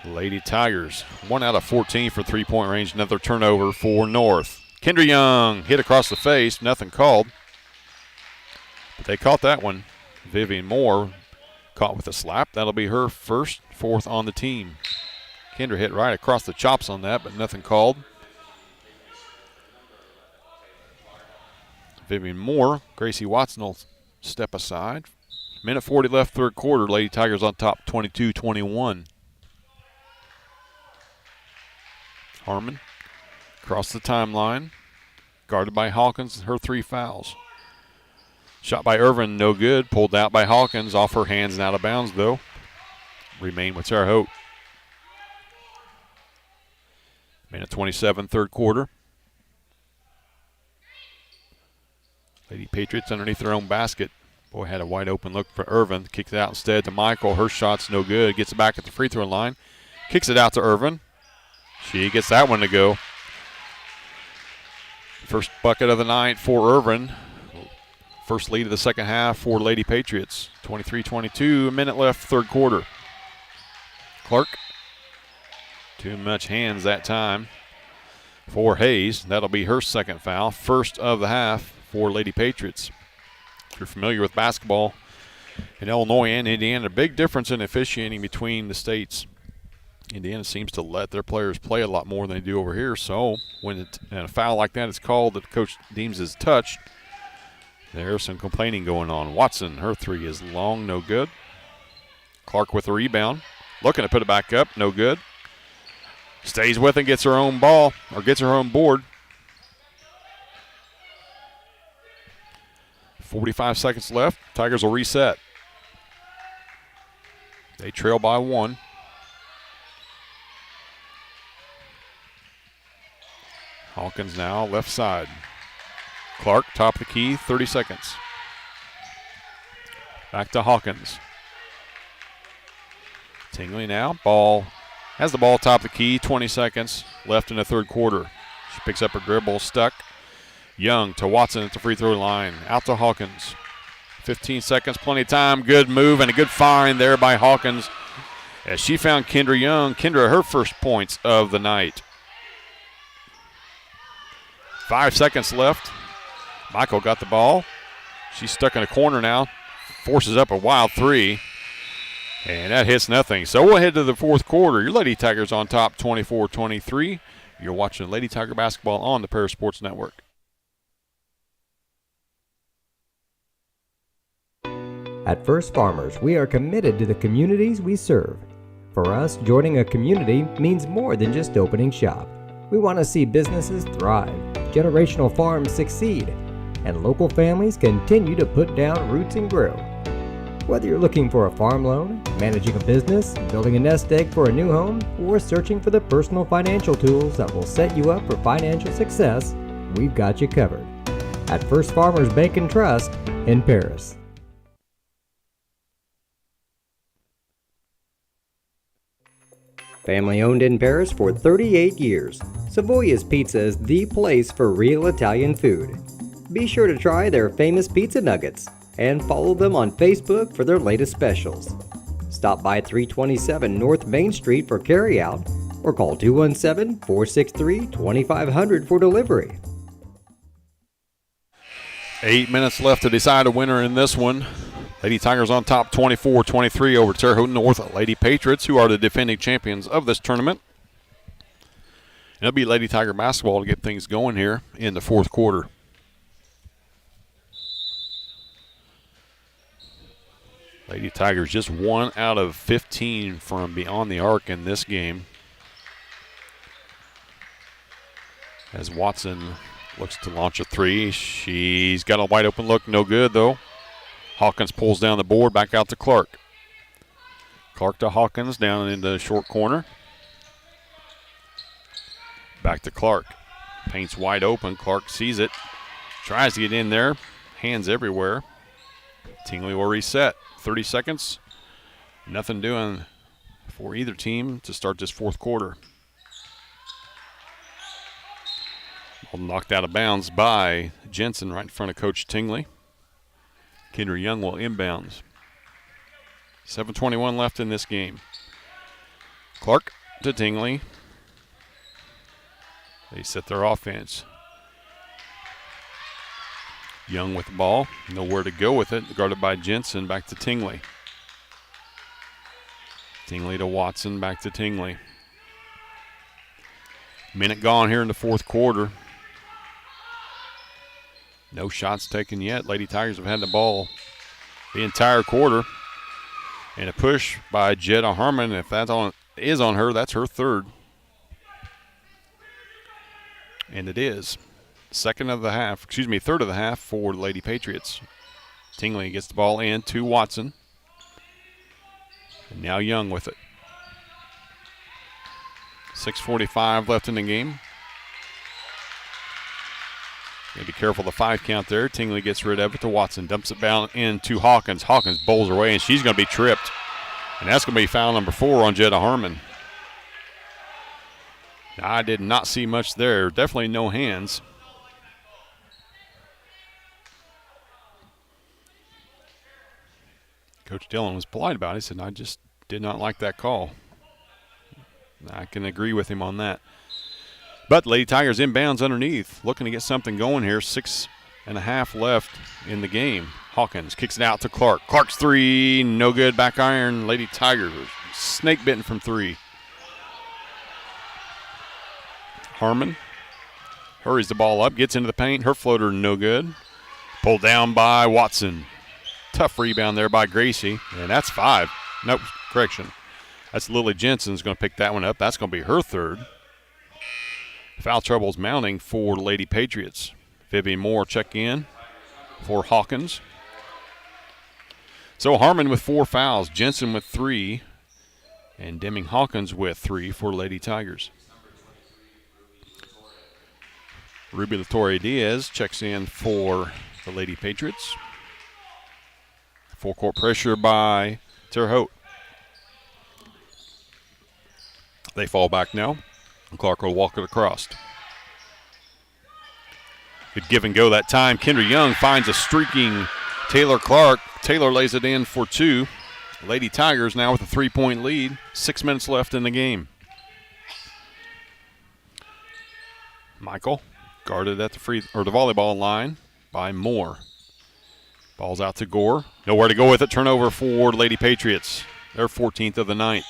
Lady Tigers, 1 out of 14 for three-point range. Another turnover for North. Kendra Young hit across the face, nothing called. But they caught that one. Vivian Moore caught with a slap. That'll be her first, 4th on the team. Kendra hit right across the chops on that, but nothing called. Vivian Moore, Gracie Watson will step aside. Minute 40 left, third quarter. Lady Tigers on top, 22-21. Harmon across the timeline, guarded by Hawkins, her 3 fouls. Shot by Irvin, no good. Pulled out by Hawkins, off her hands and out of bounds, though. Remain with Terre Haute. Minute 27, third quarter. Lady Patriots underneath their own basket. Boy, had a wide open look for Irvin. Kicks it out instead to Michael. Her shot's no good. Gets it back at the free throw line. Kicks it out to Irvin. She gets that one to go. First bucket of the night for Irvin. First lead of the second half for Lady Patriots. 23-22, a minute left, third quarter. Clark. Too much hands that time for Hayes. That'll be her second foul. First of the half for Lady Patriots. If you're familiar with basketball in Illinois and Indiana, a big difference in officiating between the states. Indiana seems to let their players play a lot more than they do over here. So when a foul like that is called that the coach deems as touched, there's some complaining going on. Watson, her 3 is long, no good. Clark with the rebound. Looking to put it back up, no good. Stays with it, gets her own ball, or gets her own board. 45 seconds left. Tigers will reset. They trail by 1. Hawkins now left side. Clark, top of the key, 30 seconds. Back to Hawkins. Tingley now, has the ball top of the key, 20 seconds left in the third quarter. She picks up her dribble, stuck. Young to Watson at the free throw line, out to Hawkins. 15 seconds, plenty of time, good move and a good find there by Hawkins as she found Kendra Young. Kendra, her first points of the night. 5 seconds left. Michael got the ball. She's stuck in a corner now. Forces up a wild 3. And that hits nothing. So we'll head to the fourth quarter. Your Lady Tigers on top 24-23. You're watching Lady Tiger basketball on the Paris Sports Network. At First Farmers, we are committed to the communities we serve. For us, joining a community means more than just opening shop. We want to see businesses thrive, generational farms succeed, and local families continue to put down roots and grow. Whether you're looking for a farm loan, managing a business, building a nest egg for a new home, or searching for the personal financial tools that will set you up for financial success, we've got you covered. At First Farmers Bank and Trust in Paris. Family owned in Paris for 38 years, Savoya's Pizza is the place for real Italian food. Be sure to try their famous pizza nuggets and follow them on Facebook for their latest specials. Stop by 327 North Main Street for carryout or call 217-463-2500 for delivery. 8 minutes left to decide a winner in this one. Lady Tigers on top 24-23 over Terre Haute North Lady Patriots, who are the defending champions of this tournament. It'll be Lady Tiger basketball to get things going here in the fourth quarter. Lady Tigers just 1 out of 15 from beyond the arc in this game. As Watson looks to launch a three. She's got a wide open look. No good, though. Hawkins pulls down the board. Back out to Clark. Clark to Hawkins down in the short corner. Back to Clark. Paint's wide open. Clark sees it. Tries to get in there. Hands everywhere. Tingley will reset. 30 seconds. Nothing doing for either team to start this fourth quarter. Ball knocked out of bounds by Jensen right in front of Coach Tingley. Kendra Young will inbounds. 7:21 left in this game. Clark to Tingley. They set their offense. Young with the ball. Nowhere to go with it. Guarded by Jensen. Back to Tingley. Tingley to Watson. Back to Tingley. Minute gone here in the fourth quarter. No shots taken yet. Lady Tigers have had the ball the entire quarter. And a push by Jetta Harmon. If that is on her, that's her third. And it is. Third of the half for the Lady Patriots. Tingley gets the ball in to Watson. And now Young with it. 6:45 left in the game. Gotta be careful of the 5 count there. Tingley gets rid of it to Watson. Dumps it down into Hawkins. Hawkins bowls her away, and she's going to be tripped. And that's going to be foul number 4 on Jetta Harmon. I did not see much there. Definitely no hands. Coach Dillon was polite about it. He said, I just did not like that call. I can agree with him on that. But Lady Tigers inbounds underneath. Looking to get something going here. 6.5 left in the game. Hawkins kicks it out to Clark. Clark's three. No good. Back iron. Lady Tigers snake bitten from 3. Harmon hurries the ball up. Gets into the paint. Her floater no good. Pulled down by Watson. Tough rebound there by Gracie. And that's 5. Nope, correction. That's Lily Jensen's going to pick that one up. That's going to be her third. Foul trouble's mounting for the Lady Patriots. Vivian Moore check in for Hawkins. So Harmon with 4 fouls, Jensen with 3, and Deming Hawkins with 3 for Lady Tigers. Ruby Latoya Diaz checks in for the Lady Patriots. Full court pressure by Terre Haute. They fall back now. Clark will walk it across. Good give and go that time. Kendra Young finds a streaking Taylor Clark. Taylor lays it in for 2. Lady Tigers now with a 3-point lead. 6 minutes left in the game. Michael guarded at the volleyball line by Moore. Ball's out to Gore. Nowhere to go with it. Turnover for Lady Patriots. Their 14th of the night.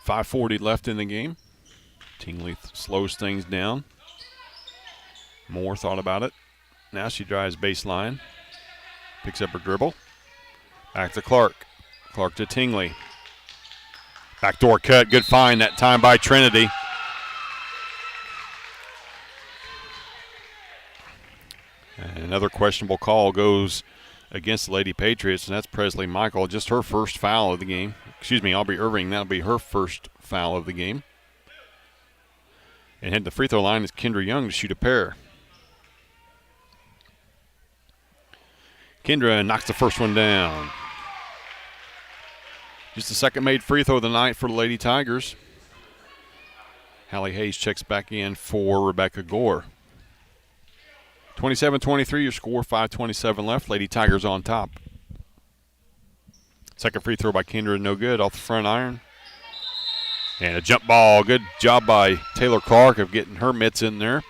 5:40 left in the game. Tingley slows things down. Moore thought about it. Now she drives baseline. Picks up her dribble. Back to Clark. Clark to Tingley. Backdoor cut. Good find that time by Trinity. And another questionable call goes against the Lady Patriots, and that's Presley Michael. Just her first foul of the game. Aubrey Irving. That'll be her first foul of the game. And heading to the free throw line is Kendra Young to shoot a pair. Kendra knocks the first one down. Just the second made free throw of the night for the Lady Tigers. Hallie Hayes checks back in for Rebecca Gore. 27-23 your score, 5:27 left. Lady Tigers on top. Second free throw by Kendra, no good, off the front iron. And a jump ball. Good job by Taylor Clark of getting her mitts in there,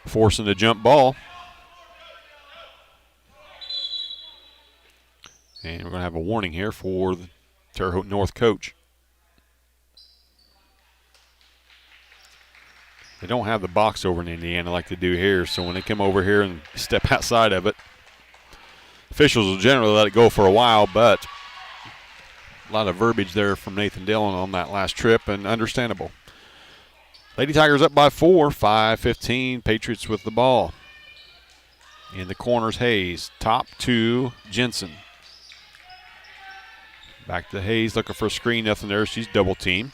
forcing the jump ball. And we're going to have a warning here for the Terre Haute North coach. They don't have the box over in Indiana like they do here, so when they come over here and step outside of it, officials will generally let it go for a while, but lot of verbiage there from Nathan Dillon on that last trip, and understandable. Lady Tigers up by 4, 5-15. Patriots with the ball. In the corners, Hayes. Top to Jensen. Back to Hayes, looking for a screen. Nothing there. She's double teamed.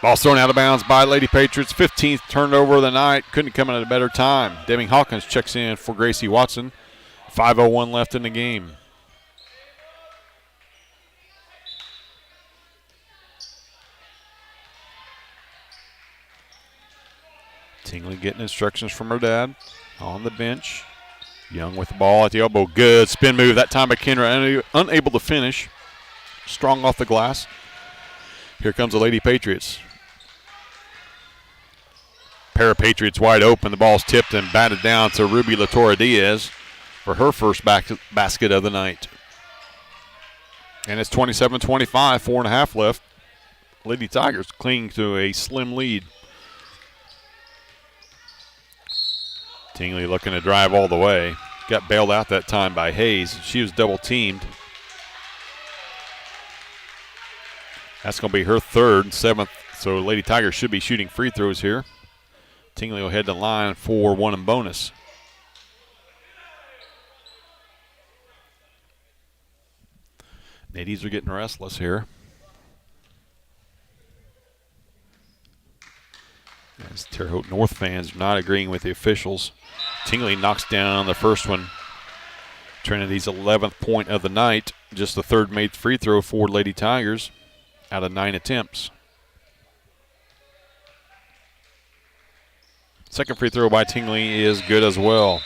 Ball's thrown out of bounds by Lady Patriots. 15th turnover of the night. Couldn't come in at a better time. Deming Hawkins checks in for Gracie Watson. 5:01 left in the game. Tingley getting instructions from her dad on the bench. Young with the ball at the elbow. Good spin move that time by Kendra. Unable to finish. Strong off the glass. Here comes the Lady Patriots. Pair of Patriots wide open. The ball's tipped and batted down to Ruby LaTorra Diaz for her first basket of the night. And it's 27-25, 4.5 left. Lady Tigers clinging to a slim lead. Tingley looking to drive all the way. Got bailed out that time by Hayes. She was double teamed. That's going to be her third, 7th. So Lady Tigers should be shooting free throws here. Tingley will head to the line for one and bonus. Ladies are getting restless here. As Terre Haute North fans are not agreeing with the officials. Tingley knocks down the first one. Trinity's 11th point of the night. Just the third made free throw for Lady Tigers out of 9 attempts. Second free throw by Tingley is good as well.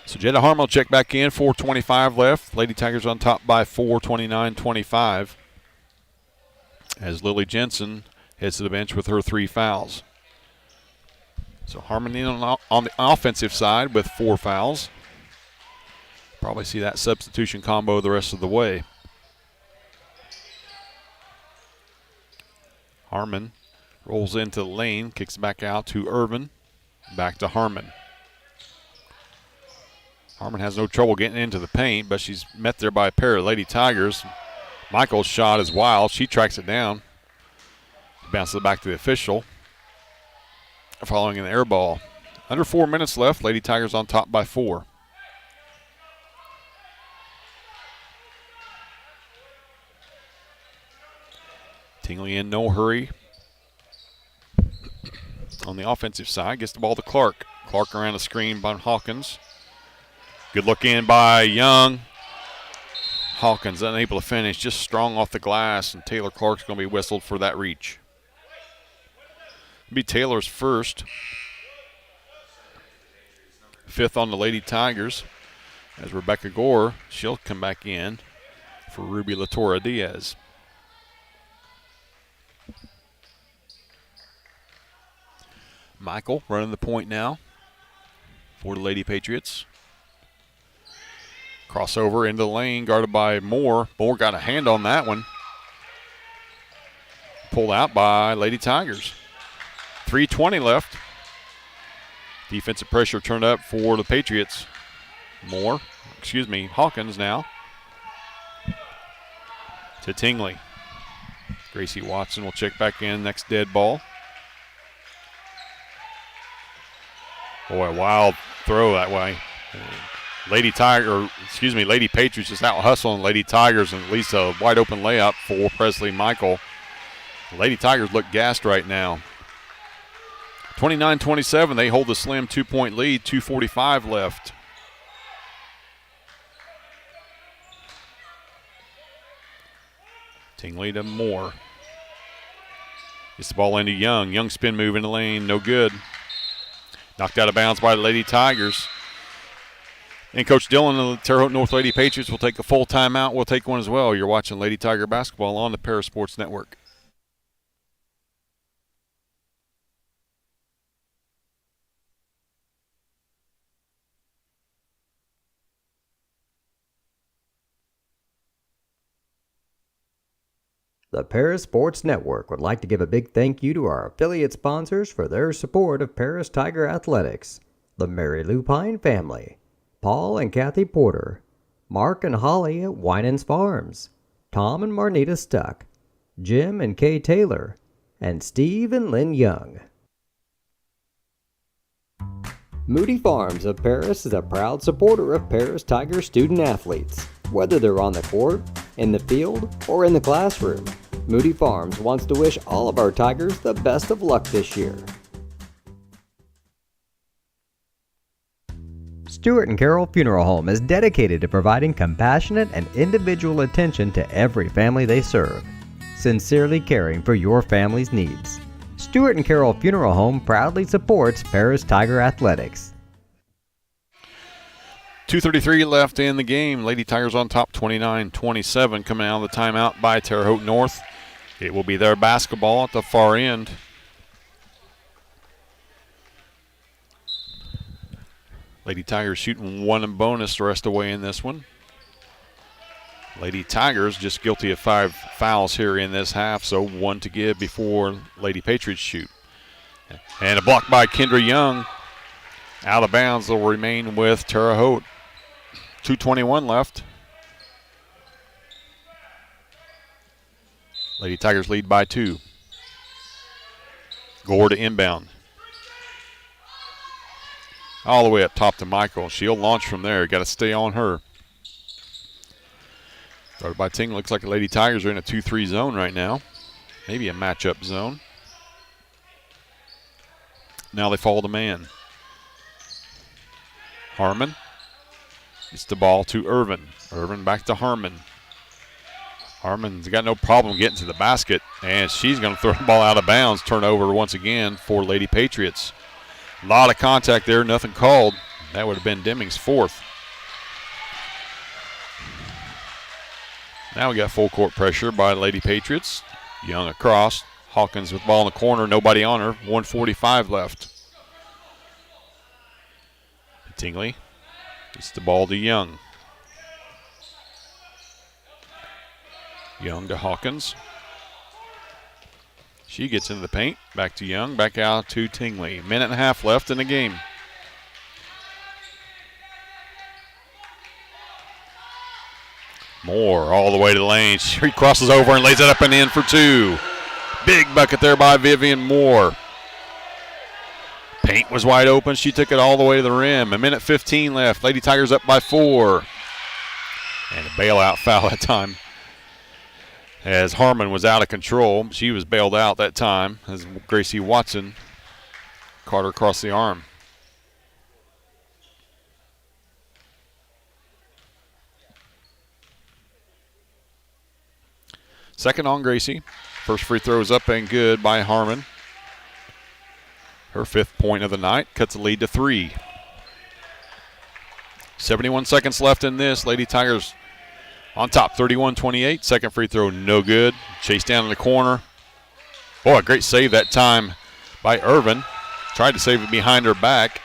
So Jetta Harmon check back in, 4:25 left. Lady Tigers on top by 4, 29-25. As Lily Jensen heads to the bench with her 3 fouls. So Harmon in on the offensive side with 4 fouls. Probably see that substitution combo the rest of the way. Harmon rolls into the lane, kicks back out to Irvin. Back to Harmon. Harmon has no trouble getting into the paint, but she's met there by a pair of Lady Tigers. Michael's shot is wild. She tracks it down. Bounces it back to the official. Following an air ball. Under 4 minutes left. Lady Tigers on top by 4. Tingley in no hurry. On the offensive side, gets the ball to Clark. Clark around the screen by Hawkins. Good look in by Young. Hawkins unable to finish, just strong off the glass, and Taylor Clark's going to be whistled for that reach. It'll be Taylor's first. 5th on the Lady Tigers. As Rebecca Gore, she'll come back in for Ruby LaTorra Diaz. Michael running the point now for the Lady Patriots. Crossover into the lane, guarded by Moore. Moore got a hand on that one. Pulled out by Lady Tigers. 3:20 left. Defensive pressure turned up for the Patriots. Hawkins now. To Tingley. Gracie Watson will check back in, next dead ball. Boy, a wild throw that way. Lady Patriots just out hustling Lady Tigers, and at least a wide open layup for Presley Michael. Lady Tigers look gassed right now. 29-27, they hold a slim 2-point lead, 2:45 left. Tingley to Moore. Gets the ball into Young. Young spin move in the lane, no good. Knocked out of bounds by the Lady Tigers. And Coach Dillon of the Terre Haute North Lady Patriots will take a full timeout. We'll take one as well. You're watching Lady Tiger basketball on the Paris Sports Network. The Paris Sports Network would like to give a big thank you to our affiliate sponsors for their support of Paris Tiger Athletics, the Mary Lou Pine family, Paul and Kathy Porter, Mark and Holly at Winans Farms, Tom and Marnita Stuck, Jim and Kay Taylor, and Steve and Lynn Young. Moody Farms of Paris is a proud supporter of Paris Tiger student athletes. Whether they're on the court, in the field, or in the classroom, Moody Farms wants to wish all of our Tigers the best of luck this year. Stuart and Carroll Funeral Home is dedicated to providing compassionate and individual attention to every family they serve, sincerely caring for your family's needs. Stuart and Carroll Funeral Home proudly supports Paris Tiger Athletics. 2:33 left in the game. Lady Tigers on top 29-27, coming out of the timeout by Terre Haute North. It will be their basketball at the far end. Lady Tigers shooting one in bonus the rest away in this one. Lady Tigers just guilty of 5 fouls here in this half, so 1 to give before Lady Patriots shoot. And a block by Kendra Young. Out of bounds, they'll remain with Terre Haute. 2:21 left. Lady Tigers lead by 2. Gore to inbound. All the way up top to Michael. She'll launch from there. Got to stay on her. Started by Ting. Looks like the Lady Tigers are in a 2-3 zone right now. Maybe a matchup zone. Now they follow the man. Harmon. It's the ball to Irvin. Irvin back to Harmon. Harmon's got no problem getting to the basket, and she's going to throw the ball out of bounds. Turnover once again for Lady Patriots. A lot of contact there, nothing called. That would have been Deming's 4th. Now we got full court pressure by Lady Patriots. Young across. Hawkins with ball in the corner, nobody on her. 1:45 left. Tingley. It's the ball to Young. Young to Hawkins. She gets into the paint. Back to Young. Back out to Tingley. Minute and a half left in the game. Moore all the way to the lane. She crosses over and lays it up and in for 2. Big bucket there by Vivian Moore. Paint was wide open. She took it all the way to the rim. A minute 15 left. Lady Tigers up by 4. And a bailout foul that time, as Harmon was out of control. She was bailed out that time as Gracie Watson caught her across the arm. Second on Gracie. First free throw is up and good by Harmon. Her 5th point of the night cuts the lead to 3. 71 seconds left in this. Lady Tigers on top, 31-28. Second free throw, no good. Chased down in the corner. Boy, a great save that time by Irvin. Tried to save it behind her back,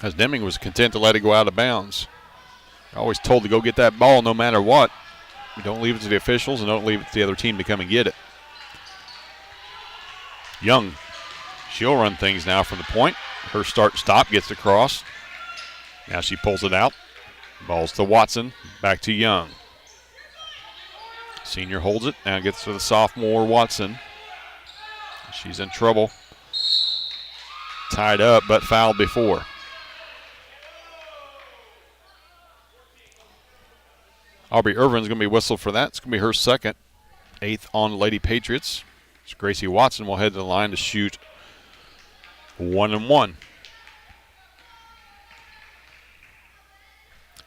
as Deming was content to let it go out of bounds. Always told to go get that ball no matter what. Don't leave it to the officials and don't leave it to the other team to come and get it. Young, she'll run things now from the point. Her start-stop gets across. Now she pulls it out. Ball's to Watson. Back to Young. Senior holds it. Now gets to the sophomore Watson. She's in trouble. Tied up, but fouled before. Aubrey Irvin's going to be whistled for that. It's going to be her second. 8th on Lady Patriots. So Gracie Watson will head to the line to shoot 1 and 1.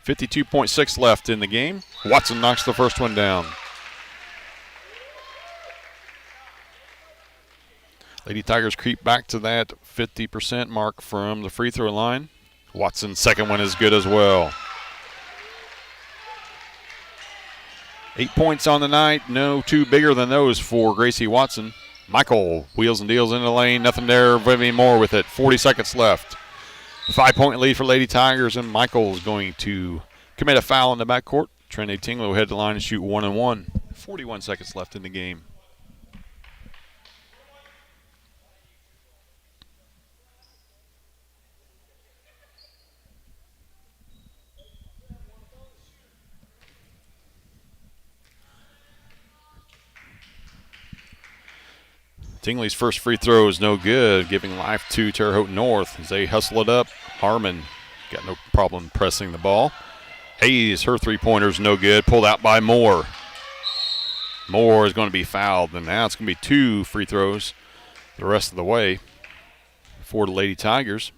52.6 left in the game. Watson knocks the first one down. Lady Tigers creep back to that 50% mark from the free throw line. Watson's second one is good as well. 8 points on the night. No two bigger than those for Gracie Watson. Michael wheels and deals into the lane. Nothing there. Vivian Moore with it. 40 seconds left. 5-point lead for Lady Tigers, and Michael's going to commit a foul in the backcourt. Trinity Tingley will head to the line and shoot 1 and 1. 41 seconds left in the game. Tingley's first free throw is no good, giving life to Terre Haute North as they hustle it up. Harmon got no problem pressing the ball. Hayes, her three-pointer's no good, pulled out by Moore. Moore is going to be fouled, and now it's going to be 2 free throws the rest of the way for the Lady Tigers,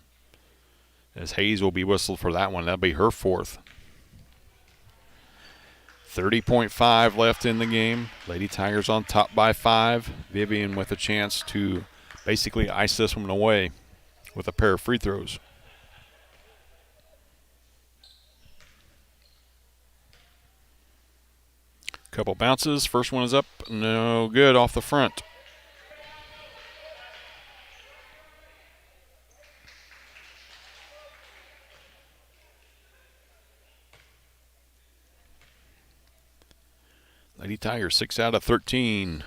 as Hayes will be whistled for that one. That'll be her 4th. 30.5 left in the game. Lady Tigers on top by 5. Vivian with a chance to basically ice this one away with a pair of free throws. Couple bounces. First one is up. No good off the front. Lady Tigers 6 out of 13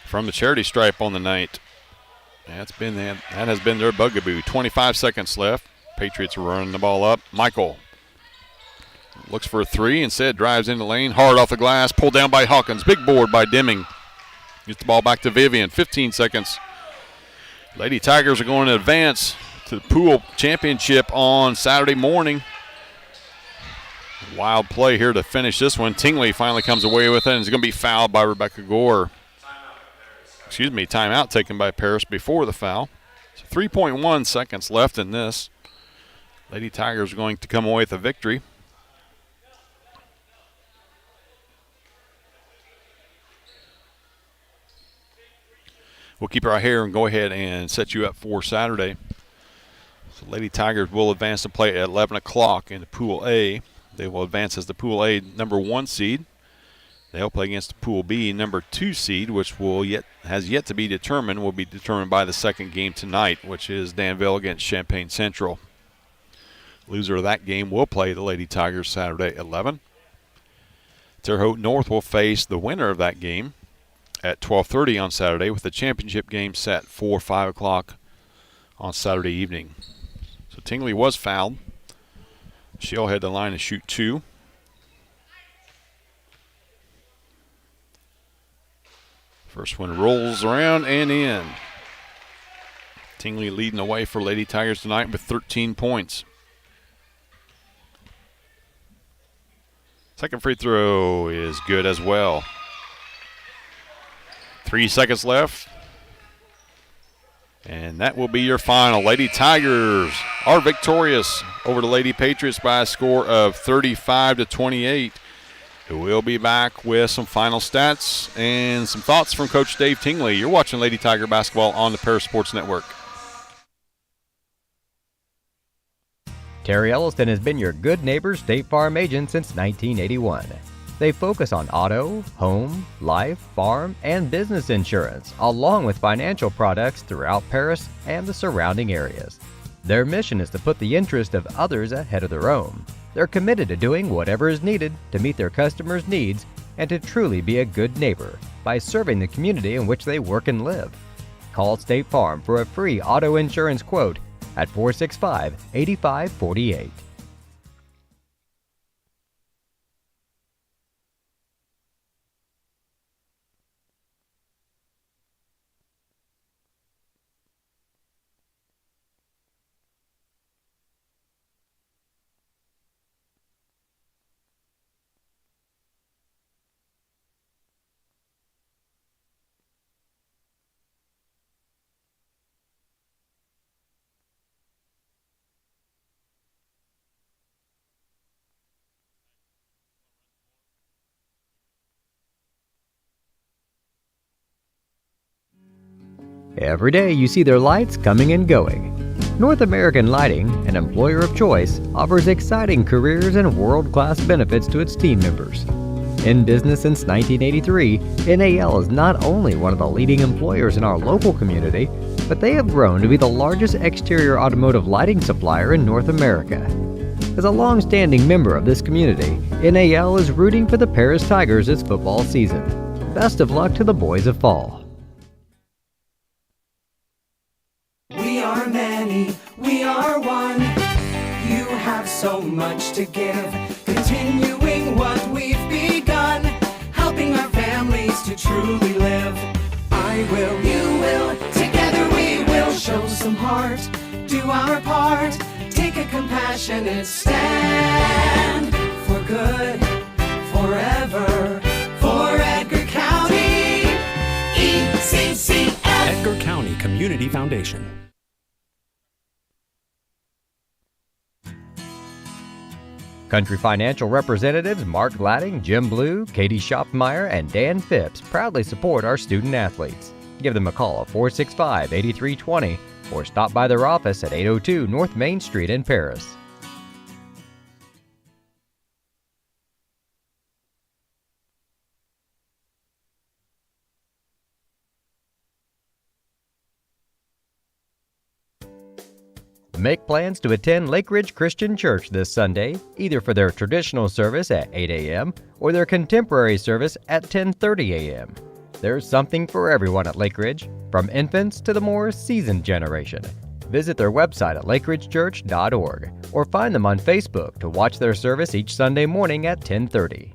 from the charity stripe on the night. That has been their bugaboo. 25 seconds left. Patriots are running the ball up. Michael looks for a 3, instead drives into the lane, hard off the glass, pulled down by Hawkins. Big board by Deming. Gets the ball back to Vivian. 15 seconds. Lady Tigers are going to advance to the pool championship on Saturday morning. Wild play here to finish this one. Tingley finally comes away with it, and is going to be fouled by Rebecca Gore. Timeout taken by Paris before the foul. So 3.1 seconds left in this. Lady Tigers are going to come away with a victory. We'll keep right here and go ahead and set you up for Saturday. So Lady Tigers will advance to play at 11 o'clock in the Pool A. They will advance as the Pool A number 1 seed. They'll play against the Pool B number 2 seed, which has yet to be determined. Will be determined by the second game tonight, which is Danville against Champaign Central. Loser of that game will play the Lady Tigers Saturday at 11. Terre Haute North will face the winner of that game at 12:30 on Saturday, with the championship game set for 5 o'clock on Saturday evening. So Tingley was fouled. She'll head the line and shoot 2. First one rolls around and in. Tingley leading the way for Lady Tigers tonight with 13 points. Second free throw is good as well. 3 seconds left. And that will be your final. Lady Tigers are victorious over the Lady Patriots by a score of 35-28. We'll be back with some final stats and some thoughts from Coach Dave Tingley. You're watching Lady Tiger basketball on the Paris Sports Network. Terry Elliston has been your good neighbor State Farm agent since 1981. They focus on auto, home, life, farm, and business insurance, along with financial products throughout Paris and the surrounding areas. Their mission is to put the interest of others ahead of their own. They're committed to doing whatever is needed to meet their customers' needs and to truly be a good neighbor by serving the community in which they work and live. Call State Farm for a free auto insurance quote at 465-8548. Every day you see their lights coming and going. North American Lighting, an employer of choice, offers exciting careers and world-class benefits to its team members. In business since 1983, NAL is not only one of the leading employers in our local community, but they have grown to be the largest exterior automotive lighting supplier in North America. As a long-standing member of this community, NAL is rooting for the Paris Tigers this football season. Best of luck to the boys of fall. We are many, we are one. You have so much to give, continuing what we've begun, helping our families to truly live. I will heart, do our part, take a compassionate stand for good, forever, for Edgar County, ECCF. Edgar County Community Foundation. Country Financial representatives Mark Gladding, Jim Blue, Katie Schopmeyer, and Dan Phipps proudly support our student athletes. Give them a call at 465-8320 or stop by their office at 802 North Main Street in Paris. Make plans to attend Lake Ridge Christian Church this Sunday, either for their traditional service at 8 a.m. or their contemporary service at 10:30 a.m. There's something for everyone at Lake Ridge, from infants to the more seasoned generation. Visit their website at lakeridgechurch.org or find them on Facebook to watch their service each Sunday morning at 10:30.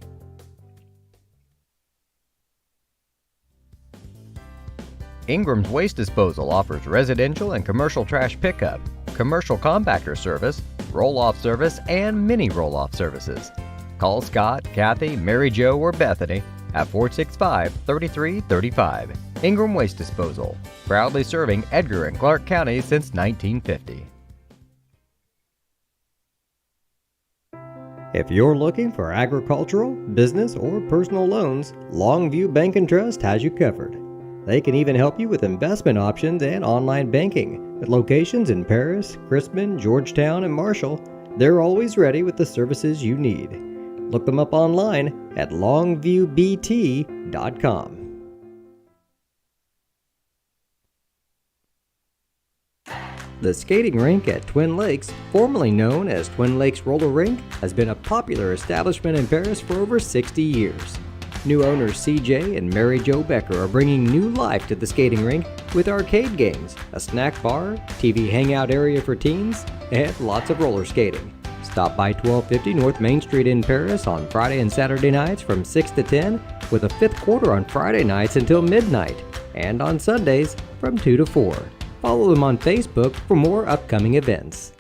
Ingram's Waste Disposal offers residential and commercial trash pickup, commercial compactor service, roll-off service, and mini roll-off services. Call Scott, Kathy, Mary Jo, or Bethany at 465-3335. Ingram Waste Disposal, proudly serving Edgar and Clark Counties since 1950. If you're looking for agricultural, business, or personal loans, Longview Bank and Trust has you covered. They can even help you with investment options and online banking. At locations in Paris, Crispin, Georgetown, and Marshall, they're always ready with the services you need. Look them up online at longviewbt.com. The skating rink at Twin Lakes, formerly known as Twin Lakes Roller Rink, has been a popular establishment in Paris for over 60 years. New owners CJ and Mary Jo Becker are bringing new life to the skating rink with arcade games, a snack bar, TV hangout area for teens, and lots of roller skating. Stop by 1250 North Main Street in Paris on Friday and Saturday nights from 6 to 10, with a fifth quarter on Friday nights until midnight, and on Sundays from 2 to 4. Follow them on Facebook for more upcoming events.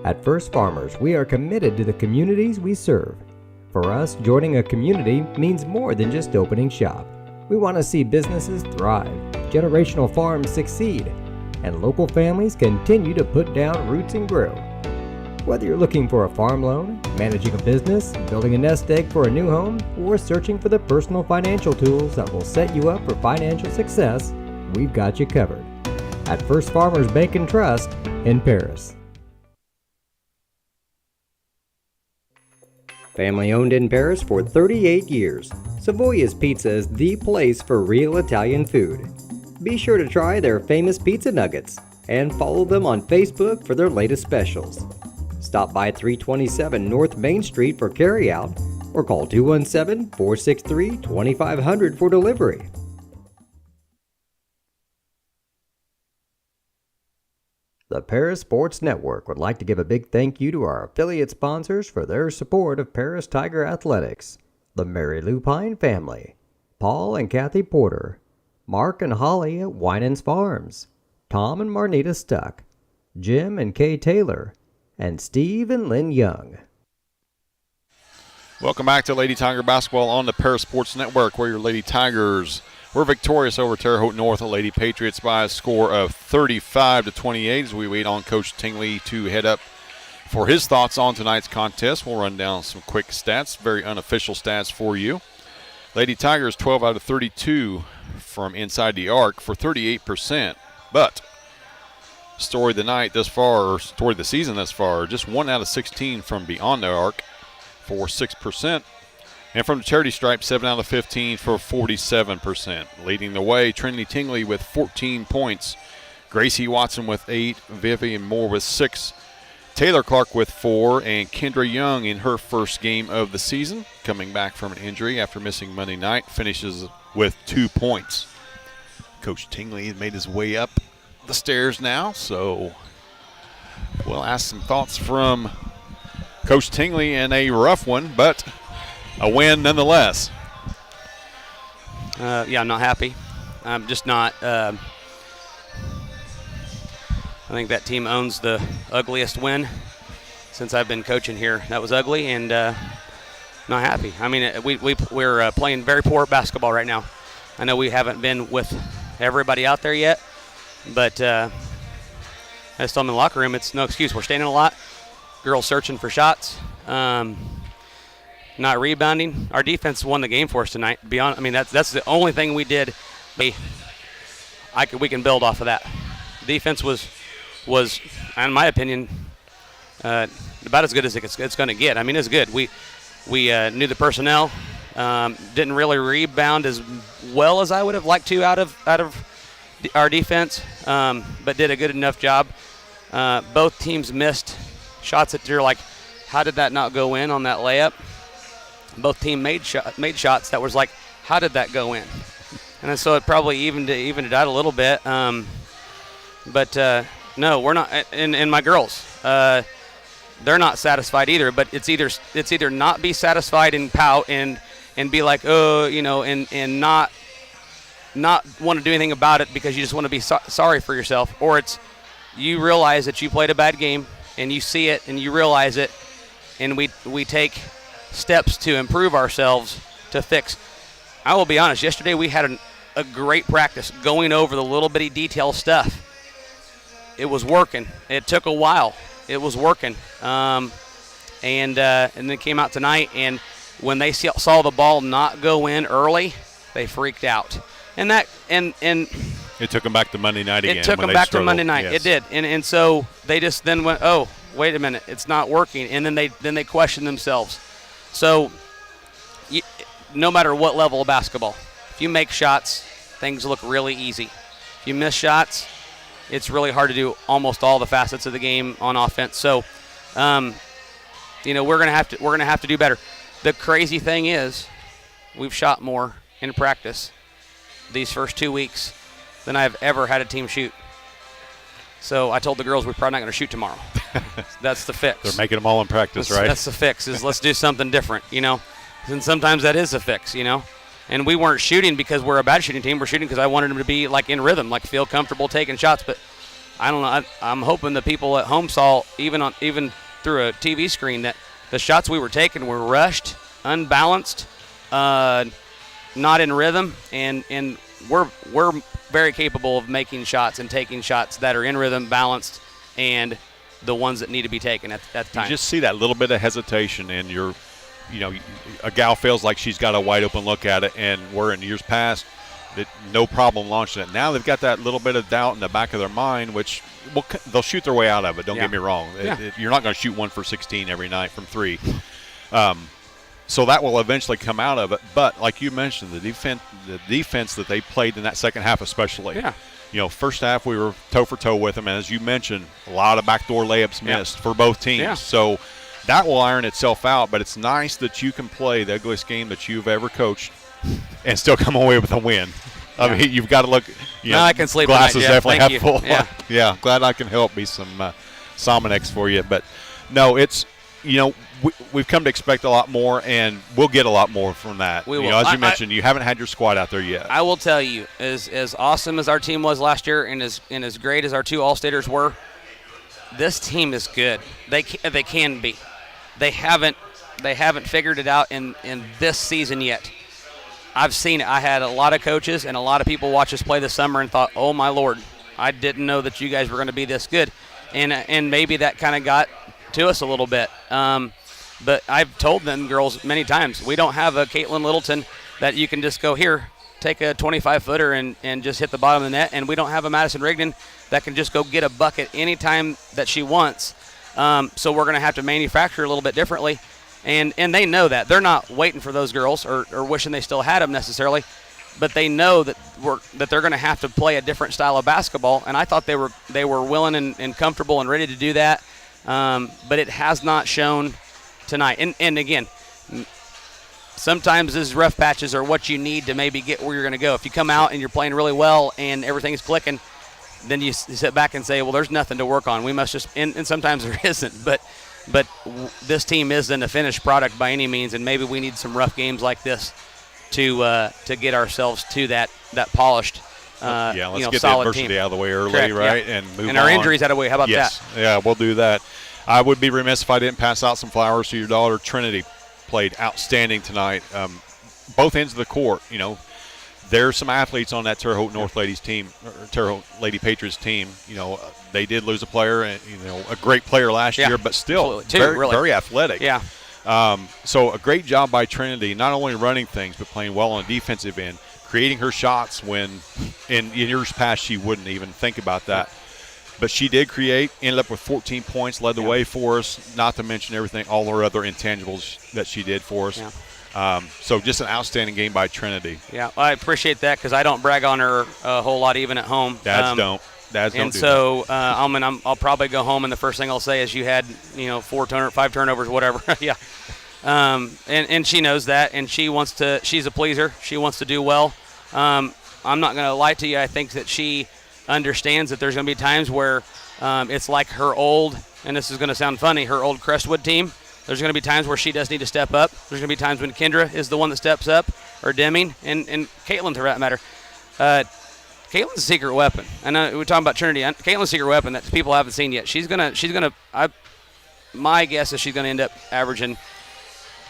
At First Farmers, we are committed to the communities we serve. For us, joining a community means more than just opening shop. We want to see businesses thrive, generational farms succeed, and local families continue to put down roots and grow. Whether you're looking for a farm loan, managing a business, building a nest egg for a new home, or searching for the personal financial tools that will set you up for financial success, we've got you covered. At First Farmers Bank and Trust in Paris. Family owned in Paris for 38 years, Savoya's Pizza is the place for real Italian food. Be sure to try their famous pizza nuggets and follow them on Facebook for their latest specials. Stop by 327 North Main Street for carryout or call 217-463-2500 for delivery. The Paris Sports Network would like to give a big thank you to our affiliate sponsors for their support of Paris Tiger Athletics: the Mary Lupine family, Paul and Kathy Porter, Mark and Holly at Winans Farms, Tom and Marnita Stuck, Jim and Kay Taylor, and Steve and Lynn Young. Welcome back to Lady Tiger Basketball on the Paris Sports Network, where your Lady Tigers were victorious over Terre Haute North, the Lady Patriots, by a score of 35-28 as we wait on Coach Tingley to head up for his thoughts on tonight's contest. We'll run down some quick stats, very unofficial stats for you. Lady Tigers 12 out of 32 from inside the arc for 38%, but story of the night thus far, or story of the season thus far, just 1 out of 16 from beyond the arc for 6%. And from the charity stripe, 7 out of 15 for 47%. Leading the way, Trinity Tingley with 14 points. Gracie Watson with 8. Vivian Moore with 6. Taylor Clark with 4. And Kendra Young in her first game of the season, coming back from an injury after missing Monday night, finishes with 2 points. Coach Tingley has made his way up the stairs now, so we'll ask some thoughts from Coach Tingley in a rough one, but a win nonetheless. Yeah, I'm not happy. I'm just not. I think that team owns the ugliest win since I've been coaching here. That was ugly and not happy. I mean, we're playing very poor basketball right now. I know we haven't been with everybody out there yet, but I just told them in the locker room, it's no excuse. We're standing a lot. Girls searching for shots. Not rebounding. Our defense won the game for us tonight. That's the only thing we did. We can build off of that. Defense was, in my opinion, about as good as it's going to get. I mean, it's good. We knew the personnel. Didn't really rebound as well as I would have liked to out of our defense, but did a good enough job. Both teams missed shots that you're like, how did that not go in on that layup? Both teams made shots that was like, how did that go in? And so it probably evened it out a little bit. But no, we're not. And my girls, they're not satisfied either. But it's either not be satisfied and pout and be like, oh, and not want to do anything about it because you just want to be sorry for yourself, or it's you realize that you played a bad game and you see it and you realize it, and we take steps to improve ourselves to fix. I will be honest, yesterday we had a great practice going over the little bitty detail stuff. It was working. It took a while. It was working. And then it came out tonight, and when they saw the ball not go in early, they freaked out. And it took them back to Monday night again. It took them back to Monday night. Yes. It did. And so they just then went, oh, wait a minute, it's not working. And then they questioned themselves. So no matter what level of basketball, if you make shots, things look really easy. If you miss shots, it's really hard to do almost all the facets of the game on offense. So, we're gonna have to do better. The crazy thing is, we've shot more in practice these first 2 weeks than I've ever had a team shoot. So I told the girls we're probably not going to shoot tomorrow. That's the fix. They're making them all in practice, right? That's the fix, is let's do something different, And sometimes that is a fix, And we weren't shooting because we're a bad shooting team. We're shooting because I wanted them to be, like, in rhythm, like feel comfortable taking shots. But I don't know. I'm hoping the people at home saw, even through a TV screen, that the shots we were taking were rushed, unbalanced, not in rhythm, and we're very capable of making shots and taking shots that are in rhythm, balanced, and the ones that need to be taken at the time. You just see that little bit of hesitation, and a gal feels like she's got a wide open look at it, and where in years past that no problem launching it. Now they've got that little bit of doubt in the back of their mind, which they'll shoot their way out of it. Don't get me wrong. Yeah. You're not going to shoot 1 for 16 every night from 3. So that will eventually come out of it. But like you mentioned, the defense that they played in that second half especially. Yeah. First half we were toe for toe with them, and as you mentioned, a lot of backdoor layups missed for both teams. Yeah. So that will iron itself out, but it's nice that you can play the ugliest game that you've ever coached and still come away with a win. I mean, you've got to look. Now I can sleep glasses tonight, definitely Thank half full. you. Yeah, glad I can help be some Salmonex for you. But no, it's we've come to expect a lot more, and we'll get a lot more from that. We will. As you mentioned, you haven't had your squad out there yet. I will tell you, as awesome as our team was last year, and as great as our 2 All-Staters were, this team is good. They can be. They haven't figured it out in this season yet. I've seen it. I had a lot of coaches and a lot of people watch us play this summer and thought, oh, my Lord, I didn't know that you guys were going to be this good. And maybe that kind of got to us a little bit. But I've told them, girls, many times, we don't have a Caitlin Littleton that you can just go, here, take a 25-footer and just hit the bottom of the net. And we don't have a Madison Rigdon that can just go get a bucket anytime that she wants. So we're going to have to manufacture a little bit differently. And they know that. They're not waiting for those girls or wishing they still had them necessarily, but they know that they're going to have to play a different style of basketball. And I thought they were willing and comfortable and ready to do that, but it has not shown tonight. And again, sometimes these rough patches are what you need to maybe get where you're going to go. If you come out and you're playing really well and everything's clicking, then you sit back and say, well, there's nothing to work on. We must just – and sometimes there isn't, but this team isn't a finished product by any means, and maybe we need some rough games like this to get ourselves to that polished let's get the solid adversity team. out of the way early, Correct, right, yeah. and move on. And our injuries out of the way. How about yes. that? Yeah, we'll do that. I would be remiss if I didn't pass out some flowers to your daughter. Trinity played outstanding tonight. Both ends of the court, there's some athletes on that Terre Haute North Ladies team, or Terre Haute Lady Patriots team. They did lose a player, and a great player last year, but still very athletic. Yeah. So a great job by Trinity, not only running things but playing well on the defensive end, creating her shots when in years past she wouldn't even think about that. But she did create, ended up with 14 points, led the way for us, not to mention all her other intangibles that she did for us. Yeah. So just an outstanding game by Trinity. Yeah, I appreciate that because I don't brag on her a whole lot even at home. Dads don't. Dads don't. And so I'll probably go home and the first thing I'll say is you had 5 turnovers, whatever. Yeah. And she knows that, and she's a pleaser. She wants to do well. I'm not going to lie to you. I think that she understands that there's going to be times where it's like her old, and this is going to sound funny, her old Crestwood team. There's going to be times where she does need to step up. There's going to be times when Kendra is the one that steps up, or Deming, and Caitlin, for that matter. Caitlin's a secret weapon. And we're talking about Trinity. Caitlin's a secret weapon that people haven't seen yet. My guess is she's going to end up averaging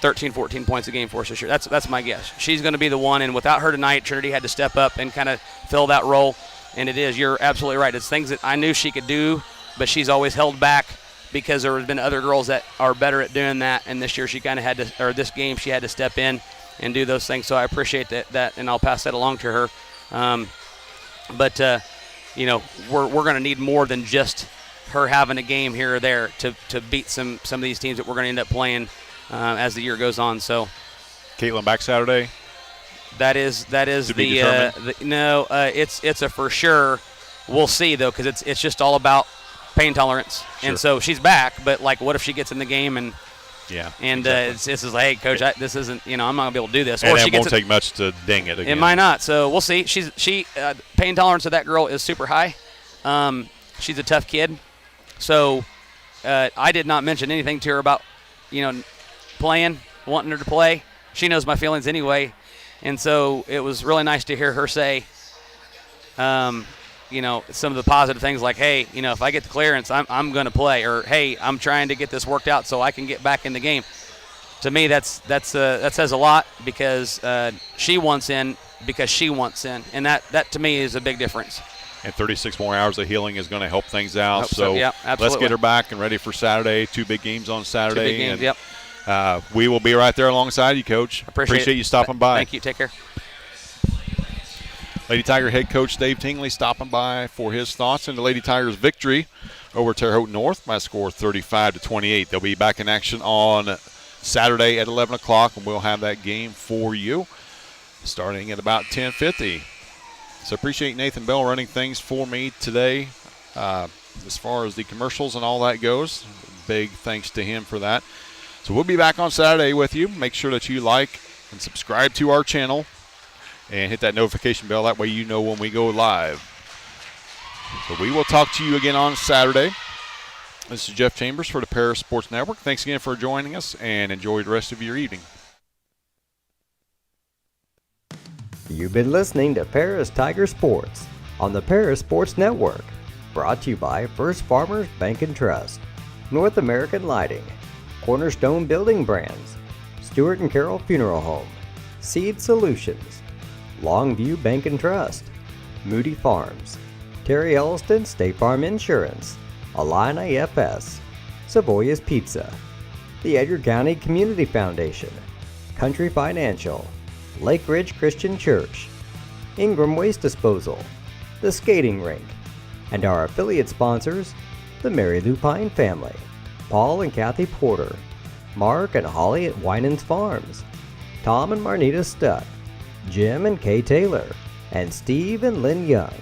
13, 14 points a game for us this year. That's my guess. She's going to be the one, and without her tonight, Trinity had to step up and kind of fill that role. And it is. You're absolutely right. It's things that I knew she could do, but she's always held back because there has been other girls that are better at doing that. And this year she kind of had to, or this game she had to step in and do those things. So I appreciate that, and I'll pass that along to her. But we're going to need more than just her having a game here or there to beat some of these teams that we're going to end up playing as the year goes on. So, Caitlin back Saturday. That is it's a for sure. We'll see though, because it's just all about pain tolerance. Sure. And so she's back, but like, what if she gets in the game and it's like, hey, coach, this isn't, I'm not gonna be able to do this. And or it won't take much to ding it again. It might not. So we'll see. She pain tolerance of that girl is super high. She's a tough kid. So I did not mention anything to her about playing, wanting her to play. She knows my feelings anyway. And so it was really nice to hear her say, some of the positive things like, hey, if I get the clearance, I'm going to play, or hey, I'm trying to get this worked out so I can get back in the game. To me, that says a lot because she wants in because she wants in, and that to me is a big difference. And 36 more hours of healing is going to help things out. So yeah, let's get her back and ready for Saturday. 2 big games on Saturday. 2 big games, yep. We will be right there alongside you, Coach. Appreciate you stopping by. Thank you. Take care. Lady Tiger head coach Dave Tingley stopping by for his thoughts on the Lady Tigers' victory over Terre Haute North by a score of 35-28. They'll be back in action on Saturday at 11 o'clock, and we'll have that game for you starting at about 10:50. So appreciate Nathan Bell running things for me today as far as the commercials and all that goes. Big thanks to him for that. So we'll be back on Saturday with you. Make sure that you like and subscribe to our channel and hit that notification bell. That way you know when we go live. So we will talk to you again on Saturday. This is Jeff Chambers for the Paris Sports Network. Thanks again for joining us, and enjoy the rest of your evening. You've been listening to Paris Tiger Sports on the Paris Sports Network. Brought to you by First Farmers Bank and Trust, North American Lighting, Cornerstone Building Brands, Stewart & Carroll Funeral Home, Seed Solutions, Longview Bank and Trust, Moody Farms, Terry Elliston State Farm Insurance, Illini FS, Savoya's Pizza, the Edgar County Community Foundation, Country Financial, Lake Ridge Christian Church, Ingram Waste Disposal, the Skating Rink, and our affiliate sponsors, the Mary Lou Pine family, Paul and Kathy Porter, Mark and Holly at Winans Farms, Tom and Marnita Stuck, Jim and Kay Taylor, and Steve and Lynn Young.